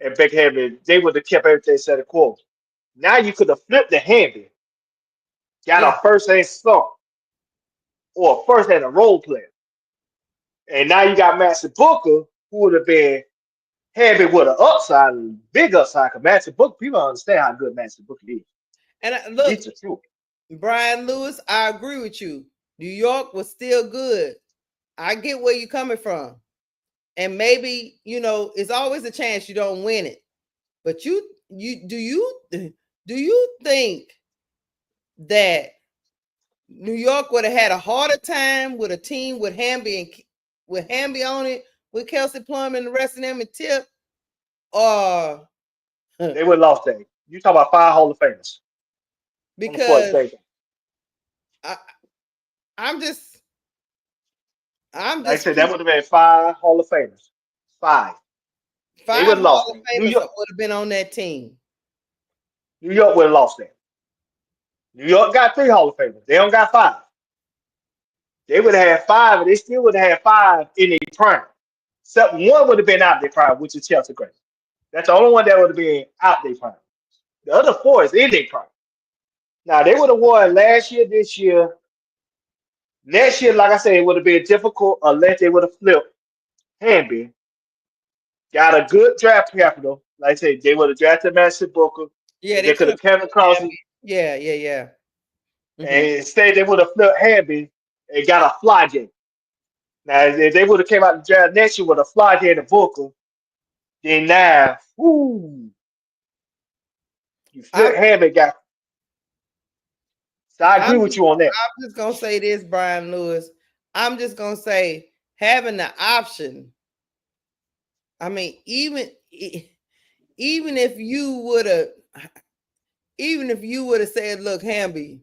and Becky Hammond. They would have kept everything set a quo. Now you could have flipped the Hamby, got a first and star, or a first and a role player, and now you got Master Booker, who would have been Hamby with an upside, big upside. Because Master Booker, people don't understand how good Master Booker is. And look, Brian Lewis, I agree with you. New York was still good. I get where you're coming from. And maybe, it's always a chance you don't win it. But do you think that New York would have had a harder time with a team with Hamby on it, with Kelsey Plum and the rest of them and Tip? Or they would have lost that. You talk about 5 Hall of Famers. Because I'm just like I said, that would have been 5 Hall of Famers. 5. They would have lost. New York would have been on that team. New York would have lost that. New York got 3 Hall of Famers. They don't got 5. They would have had 5, and they still would have had 5 in their prime. Except one would have been out their prime, which is Chelsea Gray. That's the only one that would have been out their prime. The other 4 is in their prime. Now, they would have won last year, this year. Next year, like I said, it would have been difficult unless they would have flipped Hamby. Got a good draft capital. Like I said, they would have drafted Master Booker. Yeah, they could have come across it. Yeah. Mm-hmm. And instead, they would have flipped Hamby and got a fly game. Now, if they would have came out the draft next year with a fly game and Booker, then now, you flip Hamby got. So I agree with you on that. I'm just going to say this, Brian Lewis. I'm just going to say having the option. I mean, even if you would have said, look, Hamby,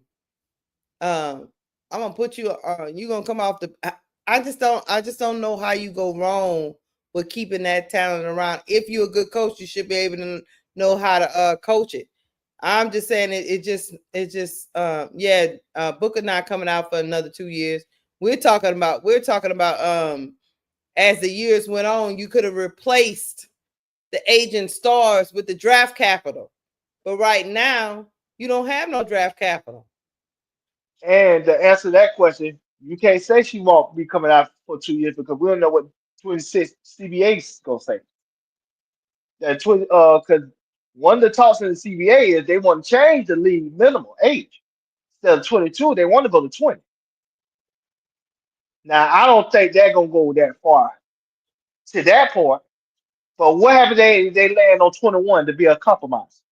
I'm gonna put you. You gonna come off the. I just don't know how you go wrong with keeping that talent around. If you're a good coach, you should be able to know how to coach it. I'm just saying Booker not coming out for another 2 years. We're talking about as the years went on, you could have replaced the aging stars with the draft capital. But right now, you don't have no draft capital. And to answer that question, you can't say she won't be coming out for 2 years because we don't know what 26 CBA is gonna say. That because one of the talks in the CBA is they want to change the league minimum age. Instead of 22, they want to go to 20. Now I don't think they're gonna go that far to that point. But what happens they land on 21 to be a compromise?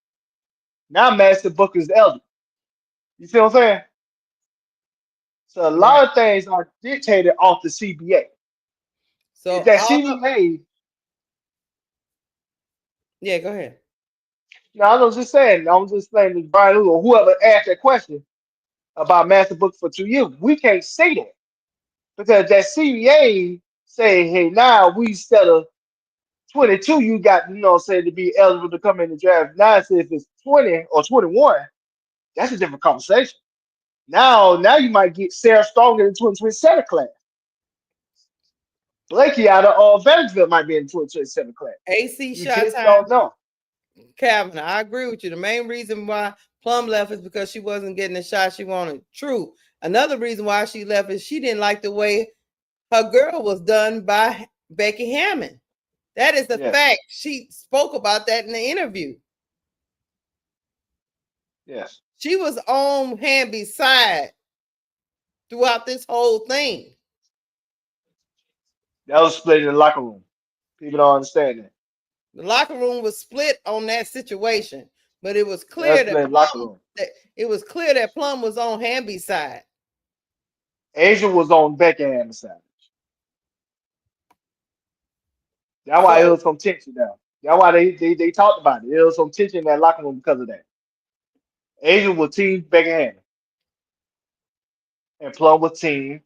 Now Master Booker's elder. You see what I'm saying? So a Right. lot of things are dictated off the CBA. So If that CBA, yeah, go ahead. no, I was just saying, I was just saying to Brian or whoever asked that question about Master Book for 2 years, we can't say that because that CBA say, hey, now we instead of 22, you got, say to be eligible to come in the draft. Now it says if it's 20 or 21, that's a different conversation. Now you might get Sarah Strong in the 2027 class. Blakey out of Vanderbilt might be in the 2027 class. AC You shot just time. don't know. Calvin, I agree with you. The main reason why Plum left is because she wasn't getting the shot she wanted. True. Another reason why she left is she didn't like the way her girl was done by Becky Hammond. That is the fact. She spoke about that in the interview. Yes. She was on Hamby's side throughout this whole thing. That was split in the locker room. People don't understand that. The locker room was split on that situation, but it was clear that Plum was on Hamby's side. Asia was on Becky Hammond's side. That's why it was some tension now. That's why they talked about it. There was some tension in that locker room because of that. Asia was team Becky Hammond. And Plum was team.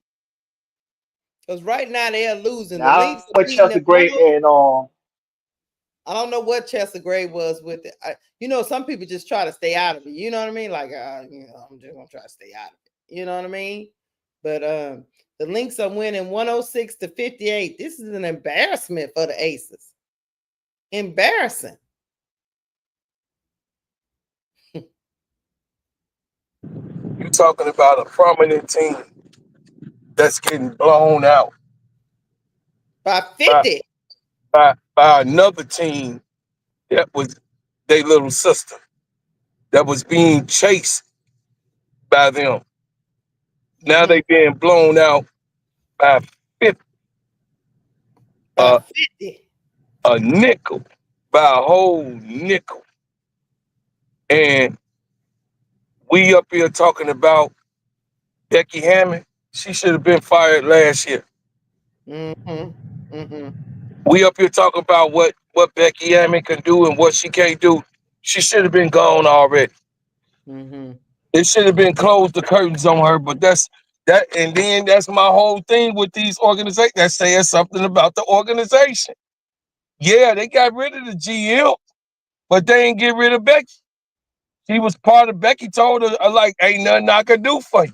Because right now they are losing. Now, The Lynx what Chelsea Gray and I don't know what Chester Gray was with it. Some people just try to stay out of it. You know what I mean? Like, I'm just gonna try to stay out of it. You know what I mean? But the Lynx are winning 106-58. This is an embarrassment for the Aces. Embarrassing. You're talking about a prominent team that's getting blown out by 50 by another team that was their little sister that was being chased by them. Now they being blown out by 50. By 50. A nickel, by a whole nickel. And we up here talking about Becky Hammond. She should have been fired last year. We up here talking about what Becky Hammond can do and what she can't do. She should have been gone already. It should have been closed the curtains on her, but that's my whole thing with these organizations. That's saying something about the organization. Yeah, they got rid of the GM, but they ain't get rid of Becky. She was part of Becky told her, like, ain't nothing I can do for you.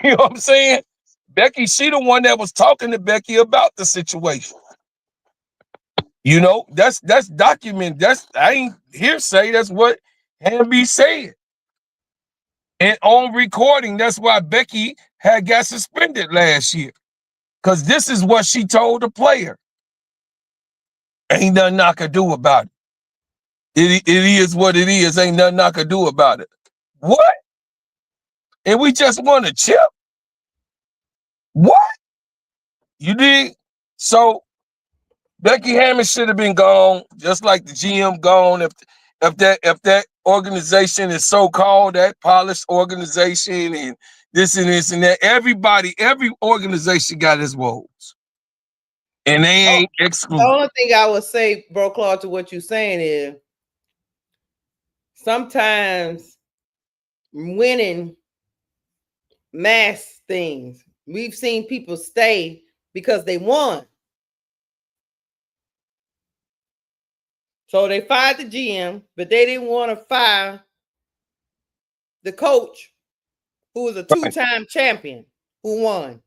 You know what I'm saying? Becky, she the one that was talking to Becky about the situation. That's documented. I ain't hearsay. That's what Hamby said. And on recording, that's why Becky had got suspended last year. Because this is what she told the player. Ain't nothing I can do about it. It is what it is. Ain't nothing I can do about it. What? And we just won a chip? What? You dig? So Becky Hammond should have been gone, just like the GM gone. If that organization is so-called, that polished organization and this and that, every organization got its woes. And they ain't excluded. The only thing I would say, Bro Claude, to what you're saying is sometimes winning mass things. We've seen people stay because they won. So they fired the GM, but they didn't want to fire the coach who was a two-time champion who won.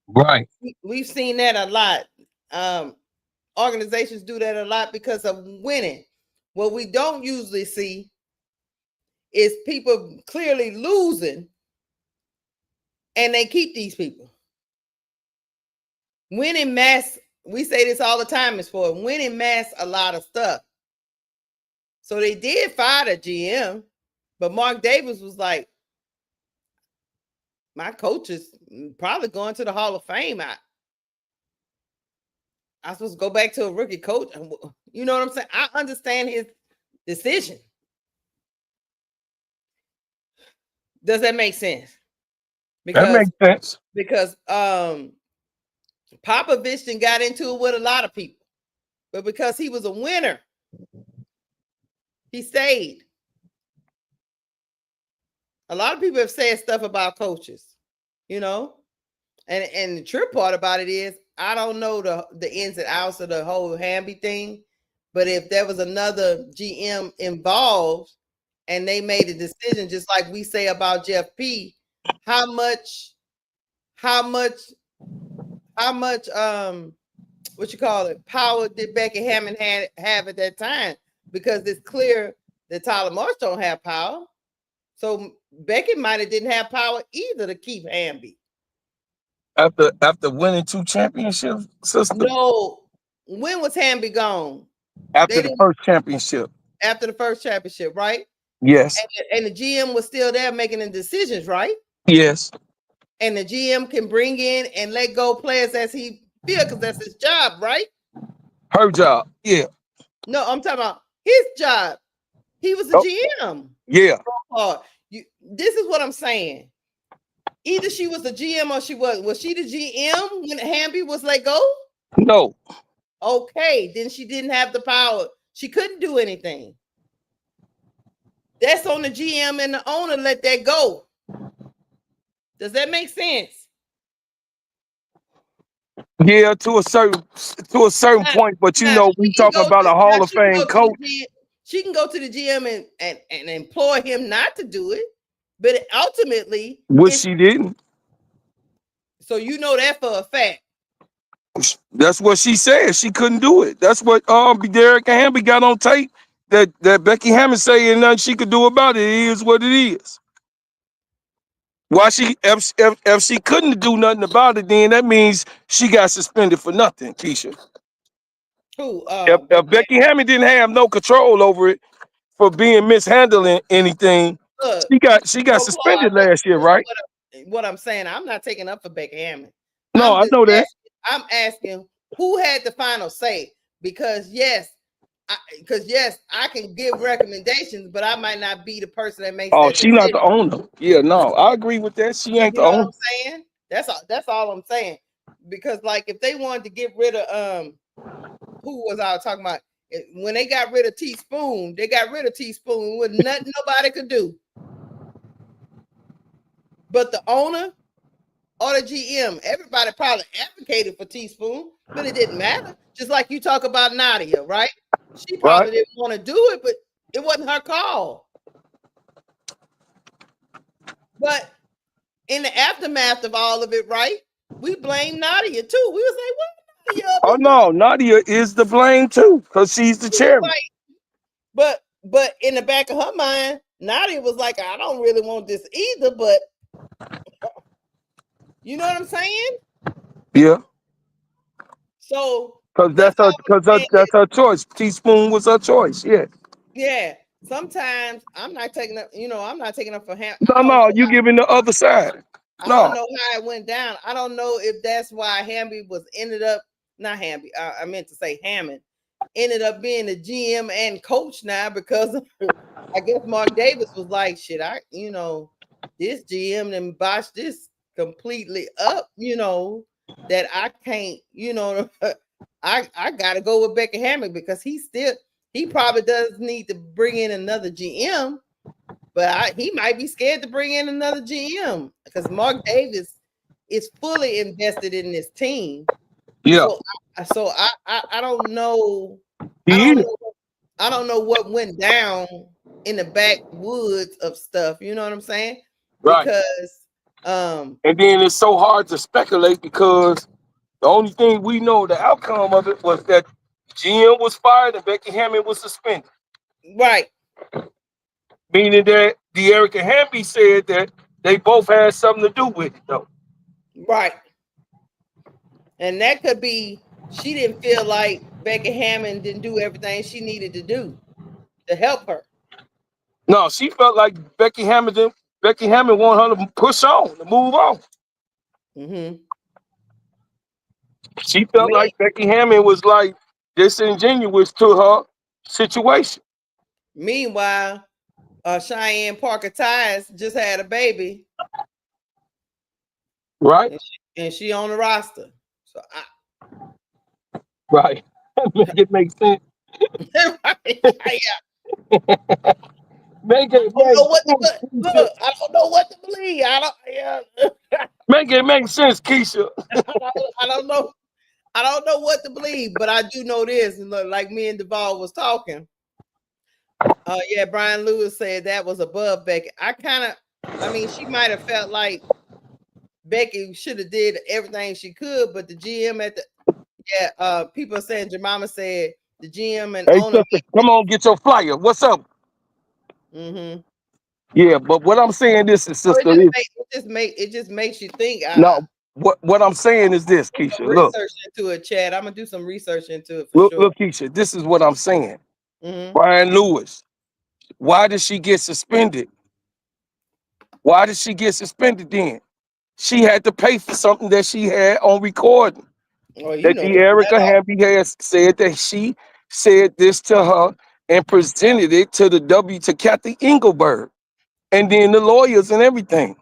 Right. We've seen that a lot. Organizations do that a lot because of winning. What we don't usually see is people clearly losing and they keep these people. Winning masks, we say this all the time, is for winning masks a lot of stuff. So they did fire the GM, but Mark Davis was like, my coach is probably going to the Hall of Fame. I'm supposed to go back to a rookie coach. You know what I'm saying? I understand his decision. Does that make sense? That makes sense. Because Popovich got into it with a lot of people, but because he was a winner, he stayed. A lot of people have said stuff about coaches, you know, and the true part about it is I don't know the ins and outs of the whole Hamby thing, but if there was another GM involved and they made a decision, just like we say about Jeff P, how much what you call it, power did Becky Hammond have at that time? Because it's clear that Tyler Marsh don't have power. So Becky might have didn't have power either to keep Hamby. After winning 2 championships, sister? No. When was Hamby gone? After the first championship. After the first championship, right? Yes. And the GM was still there making the decisions, right? Yes. And the GM can bring in and let go players as he feels, because that's his job, right? Her job, yeah. No, I'm talking about his job. He was the GM. Yeah. This is what I'm saying. Either she was the GM or she was she the GM when Hamby was let go? No. Okay, then she didn't have the power. She couldn't do anything. That's on the GM and the owner. Let that go. Does that make sense? Yeah, to a certain point, but you know, we talking about a Hall of Fame coach. She can go to the GM and implore him not to do it, but ultimately, which she didn't. So you know that for a fact. That's what she said. She couldn't do it. That's what Derek Hamby got on tape. That Becky Hammond saying nothing she could do about it. It is what it is. Why if she couldn't do nothing about it, then that means she got suspended for nothing, Keisha. Who? If Becky Hammond didn't have no control over it for being mishandling anything, she got suspended last year, right? What I'm saying, I'm not taking up for Becky Hammond. No, I know that. I'm asking who had the final say, because yes, I can give recommendations, but I might not be the person that makes. Oh, she not the owner. Yeah, no, I agree with that. She ain't the owner. What I'm saying? That's all I'm saying. Because like if they wanted to get rid of who was I talking about? When they got rid of Teaspoon, they got rid of Teaspoon with nothing nobody could do. But the owner or the GM, everybody probably advocated for Teaspoon, but it didn't matter. Just like you talk about Nadia, right? She probably didn't want to do it, but it wasn't her call. But in the aftermath of all of it, right? We blame Nadia too. We was like, what Nadia? Oh no, Nadia is the blame too, because she's the chairman. But in the back of her mind, Nadia was like, I don't really want this either, but you know what I'm saying? Yeah. So because that's her choice. Teaspoon was her choice. Yeah. Yeah. Sometimes I'm not taking up, I'm not taking up for him. No, you giving the other side. I don't know how it went down. I don't know if that's why Hamby not Hamby. I meant to say Hammond ended up being the GM and coach now, because I guess Mark Davis was like, shit, this GM and botched this completely up, that I can't, I gotta go with Becky Hammond, because he probably does need to bring in another GM, But he might be scared to bring in another GM because Mark Davis is fully invested in this team. Yeah. So I don't know. He is. I don't know what went down in the backwoods of stuff. You know what I'm saying? Right. Because and then it's so hard to speculate because the only thing we know the outcome of it was that GM was fired and Becky Hammond was suspended. Right. Meaning that De'Erica Hamby said that they both had something to do with it, though. Right. And that could be she didn't feel like Becky Hammond didn't do everything she needed to do to help her. No, she felt like Becky Hammond wanted her to push on, to move on. Mm-hmm. She felt like Becky Hammond was like disingenuous to her situation. Meanwhile, Cheyenne Parker Ties just had a baby. Right. And she on the roster. So right. Make it make sense. Right. Yeah. Make it I don't know what to believe. Make it make sense, Keisha. I don't know. I don't know what to believe, but I do know this. And look, like me and Duvall was talking. Yeah, Brian Lewis said that was above Becky. She might have felt like Becky should have did everything she could, but the GM people are saying Jemima said the GM and owner. Sister, come on, get your flyer. What's up? Mm-hmm. Yeah, but what I'm saying this is, sister, it just makes you think. What I'm saying is this, Keisha. Look, research into it, Chad. I'm gonna do some research into it for sure. Look, Keisha. This is what I'm saying. Mm-hmm. Brian Lewis. Why did she get suspended? Why did she get suspended then? She had to pay for something that she had on recording. That De'Erica Hamby has said that she said this to her and presented it to Kathy Engelberg, and then the lawyers and everything.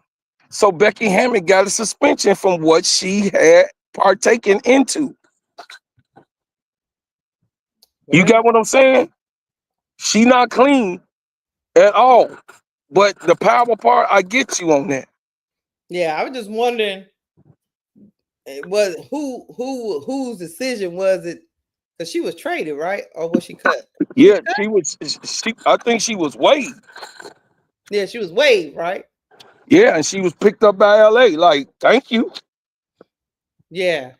So Becky Hammond got a suspension from what she had partaken into. You got what I'm saying? She not clean at all. But the power part, I get you on that. Yeah, I was just wondering, was whose decision was it? Because she was traded, right? Or was she cut? Yeah, she was. I think she was waived. Yeah, she was waived, right? Yeah, and she was picked up by LA. Like, thank you. Yeah.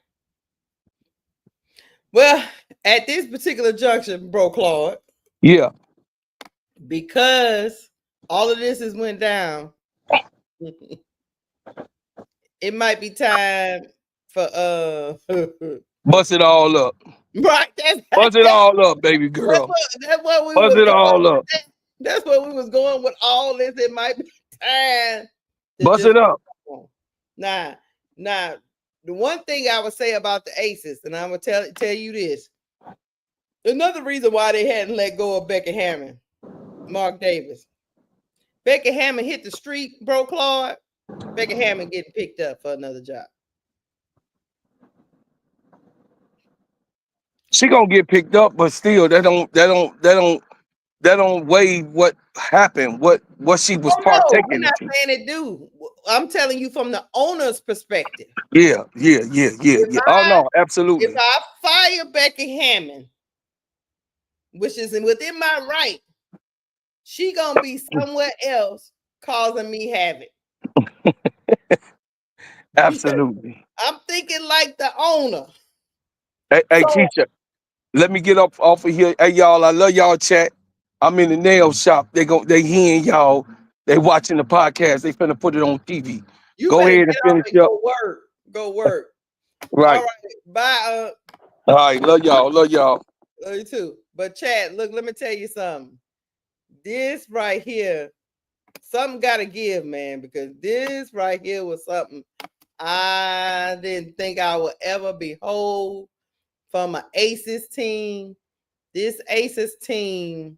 Well, at this particular junction, bro, Claude. Yeah. Because all of this has went down. It might be time for bust it all up. Right. Bust it all up, baby girl. That's what we bust it all up. That's where we was going with all this. It might be time. Bust it up. Now, the one thing I would say about the Aces, and I'm gonna tell you this. Another reason why they hadn't let go of Becky Hammond, Mark Davis. Becky Hammond hit the street, bro, Claude. Becky Hammond getting picked up for another job. She gonna get picked up, but still, that don't weigh what happened, what she was partaking in. I'm not saying it do. I'm telling you from the owner's perspective. Yeah. Oh no, absolutely. If I fire Becky Hammond, which is within my right, she gonna be somewhere else causing me havoc. Absolutely. I'm thinking like the owner. Hey, Keisha, let me get up off of here. Hey, y'all, I love y'all chat. I'm in the nail shop. They hearing y'all. They watching the podcast. They finna put it on TV. Go ahead and finish up. Go work. Right. All right. Bye. All right. Love y'all. Love you too. But Chad, look, let me tell you something. This right here, something gotta give, man, because this right here was something I didn't think I would ever behold from an Aces team. This Aces team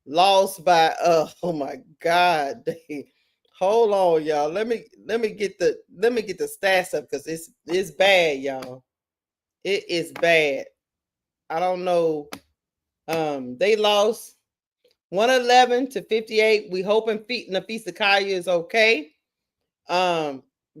lost by oh my God. Hold on, y'all. Let me get the stats up because it's bad, y'all. It is bad. I don't know. They lost 111 to 58. We hoping Nafisa Kaya is okay.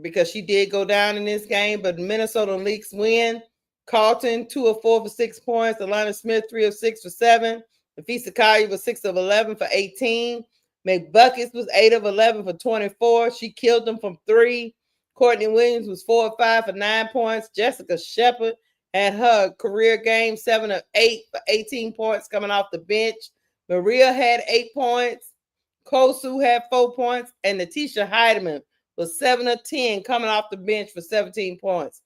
Because she did go down in this game, but Minnesota Lynx win. Carlton 2 of 4 for 6 points. Alana Smith 3 of 6 for 7. Nafisa Kaya was 6 of 11 for 18. McBuckets was 8 of 11 for 24. She killed them from 3. Courtney Williams was 4 of 5 for 9 points. Jessica Shepard had her career game, 7 of 8 for 18 points coming off the bench. Maria had 8 points. Kosu had 4 points. And Natisha Heidemann was 7 of 10 coming off the bench for 17 points.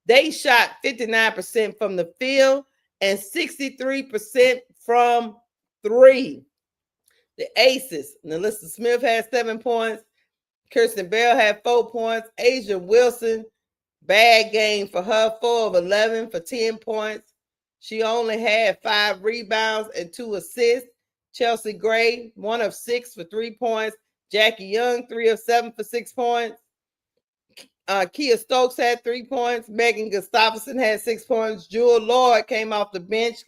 They shot 59% from the field and 63% from 3. The Aces, Nalissa Smith had 7 points. Kirsten Bell had 4 points. Asia Wilson, bad game for her, 4 of 11 for 10 points. She only had 5 rebounds and 2 assists. Chelsea Gray, 1 of 6 for 3 points. Jackie Young, 3 of 7 for 6 points. Kia Stokes had 3 points. Megan Gustafson had 6 points. Jewel Lloyd came off the bench,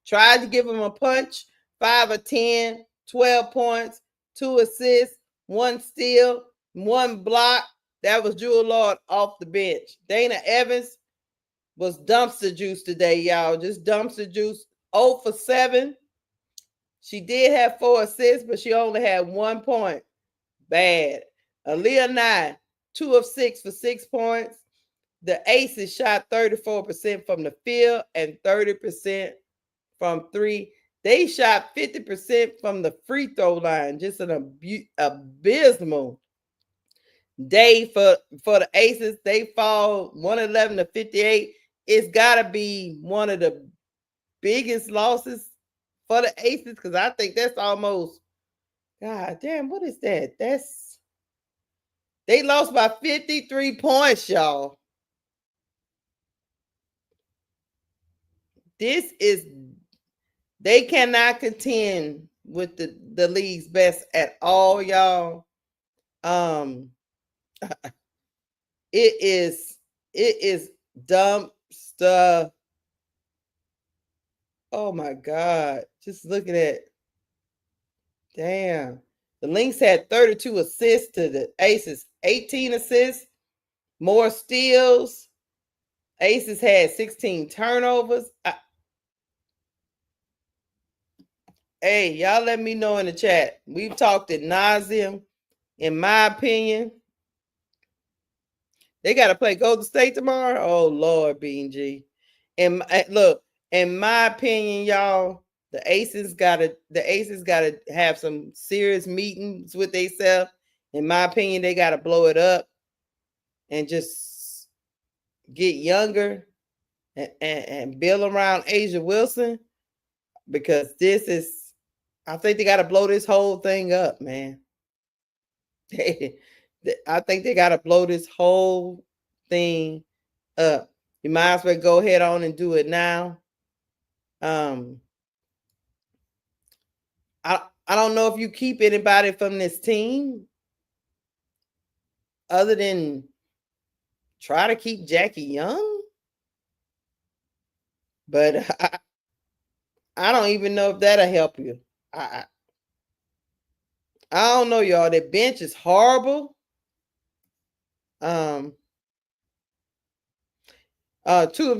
tried to give him a punch. 5 of 10, 12 points, 2 assists, 1 steal, 1 block. That was Jewel Lloyd off the bench. Dana Evans was dumpster juice today, y'all. Just dumpster juice. 0 for 7. She did have 4 assists, but she only had 1 point. Bad. Aaliyah Nye, 2 of 6 for 6 points. The Aces shot 34% from the field and 30% from 3. They shot 50% from the free throw line. Just an abysmal day for the Aces. They fall 111 to 58. It's got to be one of the biggest losses for the Aces because I think that's almost, God damn, what is that? They lost by 53 points, y'all. They cannot contend with the league's best at all, y'all. It is dumb stuff. Oh my God. Just looking at, damn. The Lynx had 32 assists to the Aces, 18 assists, more steals. Aces had 16 turnovers. Hey, y'all let me know in the chat. We've talked ad nauseum. In my opinion, they got to play Golden State tomorrow. Oh, Lord, Bean G. And look, in my opinion, y'all, the Aces got to have some serious meetings with themselves. In my opinion, they got to blow it up and just get younger and build around Asia Wilson, because I think they got to blow this whole thing up, man. I think they got to blow this whole thing up. You might as well go ahead on and do it now. I don't know if you keep anybody from this team other than try to keep Jackie Young. But I don't even know if that'll help you. I don't know, y'all. That bench is horrible. Tulip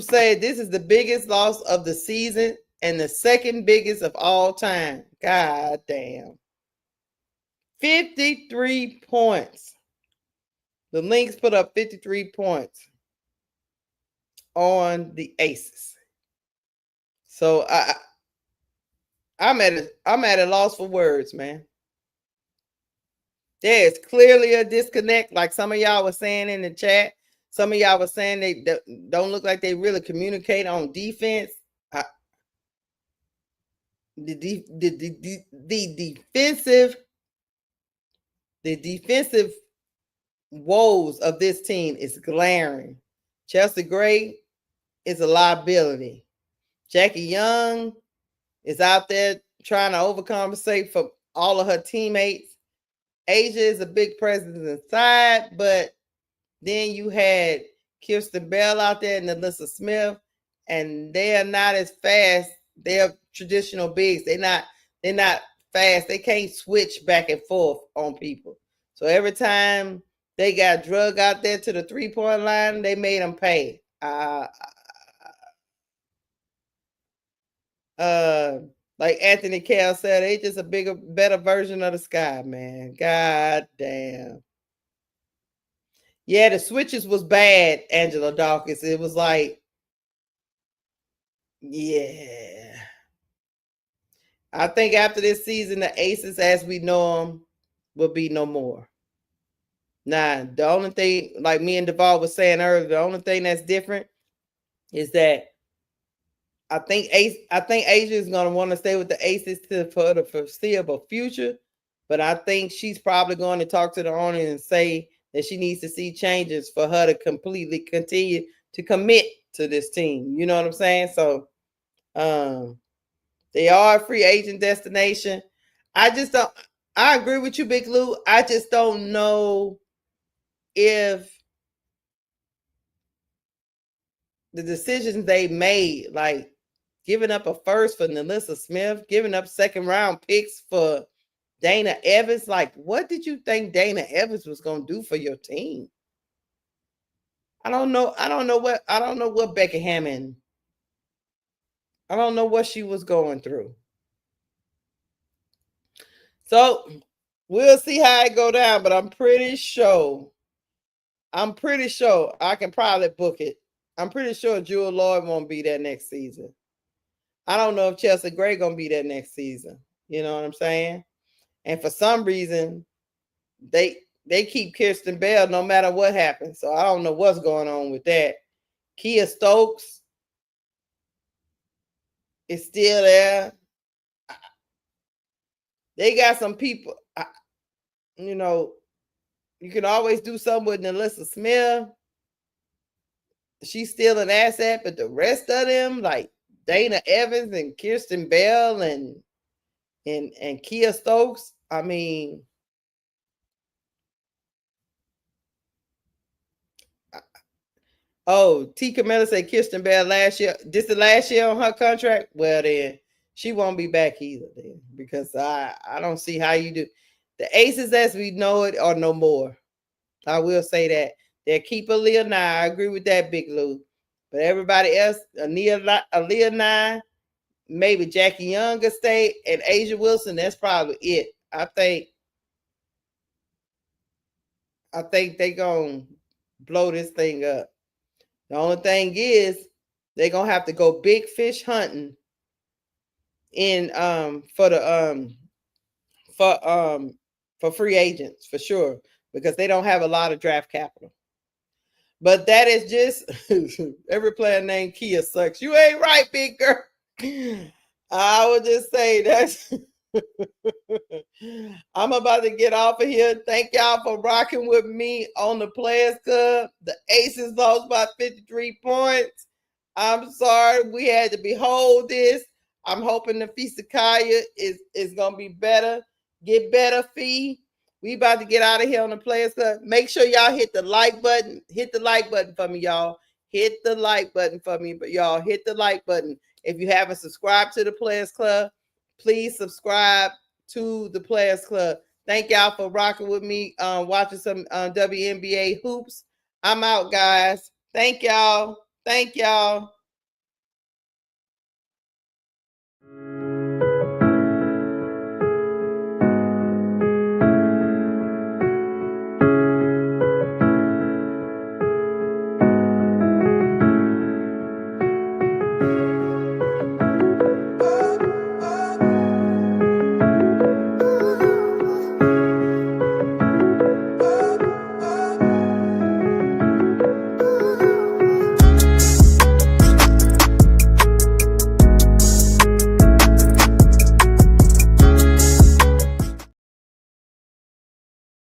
said this is the biggest loss of the season and the second biggest of all time. God damn. 53 points. The Lynx put up 53 points on the Aces. So I'm at a loss for words, man. There's clearly a disconnect, like some of y'all were saying in the chat. Some of y'all were saying they don't look like they really communicate on defense. The defensive woes of this team is glaring. Chelsea Gray is a liability. Jackie Young is out there trying to overcompensate for all of her teammates. Asia is a big presence inside, but then you had Kirsten Bell out there and Alyssa Smith, and they are not as fast. They're traditional bigs. They're not fast. They can't switch back and forth on people. So every time they got drug out there to the 3-point line, they made them pay. Like Anthony Cal said, they just a bigger, better version of the Sky, man. God damn. Yeah, the switches was bad, Angela Dawkins. It was like, yeah. I think after this season, the Aces, as we know them, will be no more. Nah, the only thing, like me and Duvall was saying earlier, the only thing that's different is that I think Asia is going to want to stay with the Aces for the foreseeable future, but I think she's probably going to talk to the owner and say that she needs to see changes for her to completely continue to commit to this team. You know what I'm saying? So they are a free agent destination. I agree with you, Big Lou. I just don't know if the decisions they made, like giving up a first for Nalissa Smith, giving up second round picks for Dana Evans, like what did you think Dana Evans was going to do for your team? I don't know what Becky Hammond, I don't know what she was going through. So we'll see how it go down, but I'm pretty sure I can probably book it. I'm pretty sure Jewel Lloyd won't be there next season. I don't know if Chelsea Gray gonna be there next season. You know what I'm saying? And for some reason, they keep Kirsten Bell no matter what happens. So I don't know what's going on with that. Kia Stokes is still there. They got some people, you know, you can always do something with Nalissa Smith. She's still an asset, but the rest of them, like Dana Evans and Kirsten Bell and Kia Stokes, I mean, oh, T. Camilla said Kirsten Bell last year. This the last year on her contract? Well, then she won't be back either, then, because I don't see how you do. The Aces as we know it are no more. I will say that. They'll keep Aaliyah Nye. I agree with that, Big Lou. But everybody else, Aaliyah Nye, maybe Jackie Younger stay, and Asia Wilson, that's probably it. I think they gonna blow this thing up. The only thing is they're gonna have to go big fish hunting in for free agents for sure, because they don't have a lot of draft capital. But that is just every player named Kia sucks. You ain't right, big girl. I would just say that's I'm about to get off of here. Thank y'all for rocking with me on the Players Club. The Aces lost by 53 points. I'm sorry we had to behold this. I'm hoping the Fisakaya is gonna be better. Get better, Fee. We about to get out of here on the Players Club. Make sure y'all hit the like button. Hit the like button for me, y'all. Hit the like button for me, but y'all hit the like button. If you haven't subscribed to the Players Club, please subscribe to the Players Club. Thank y'all for rocking with me, watching some WNBA hoops. I'm out, guys. Thank y'all. Thank y'all.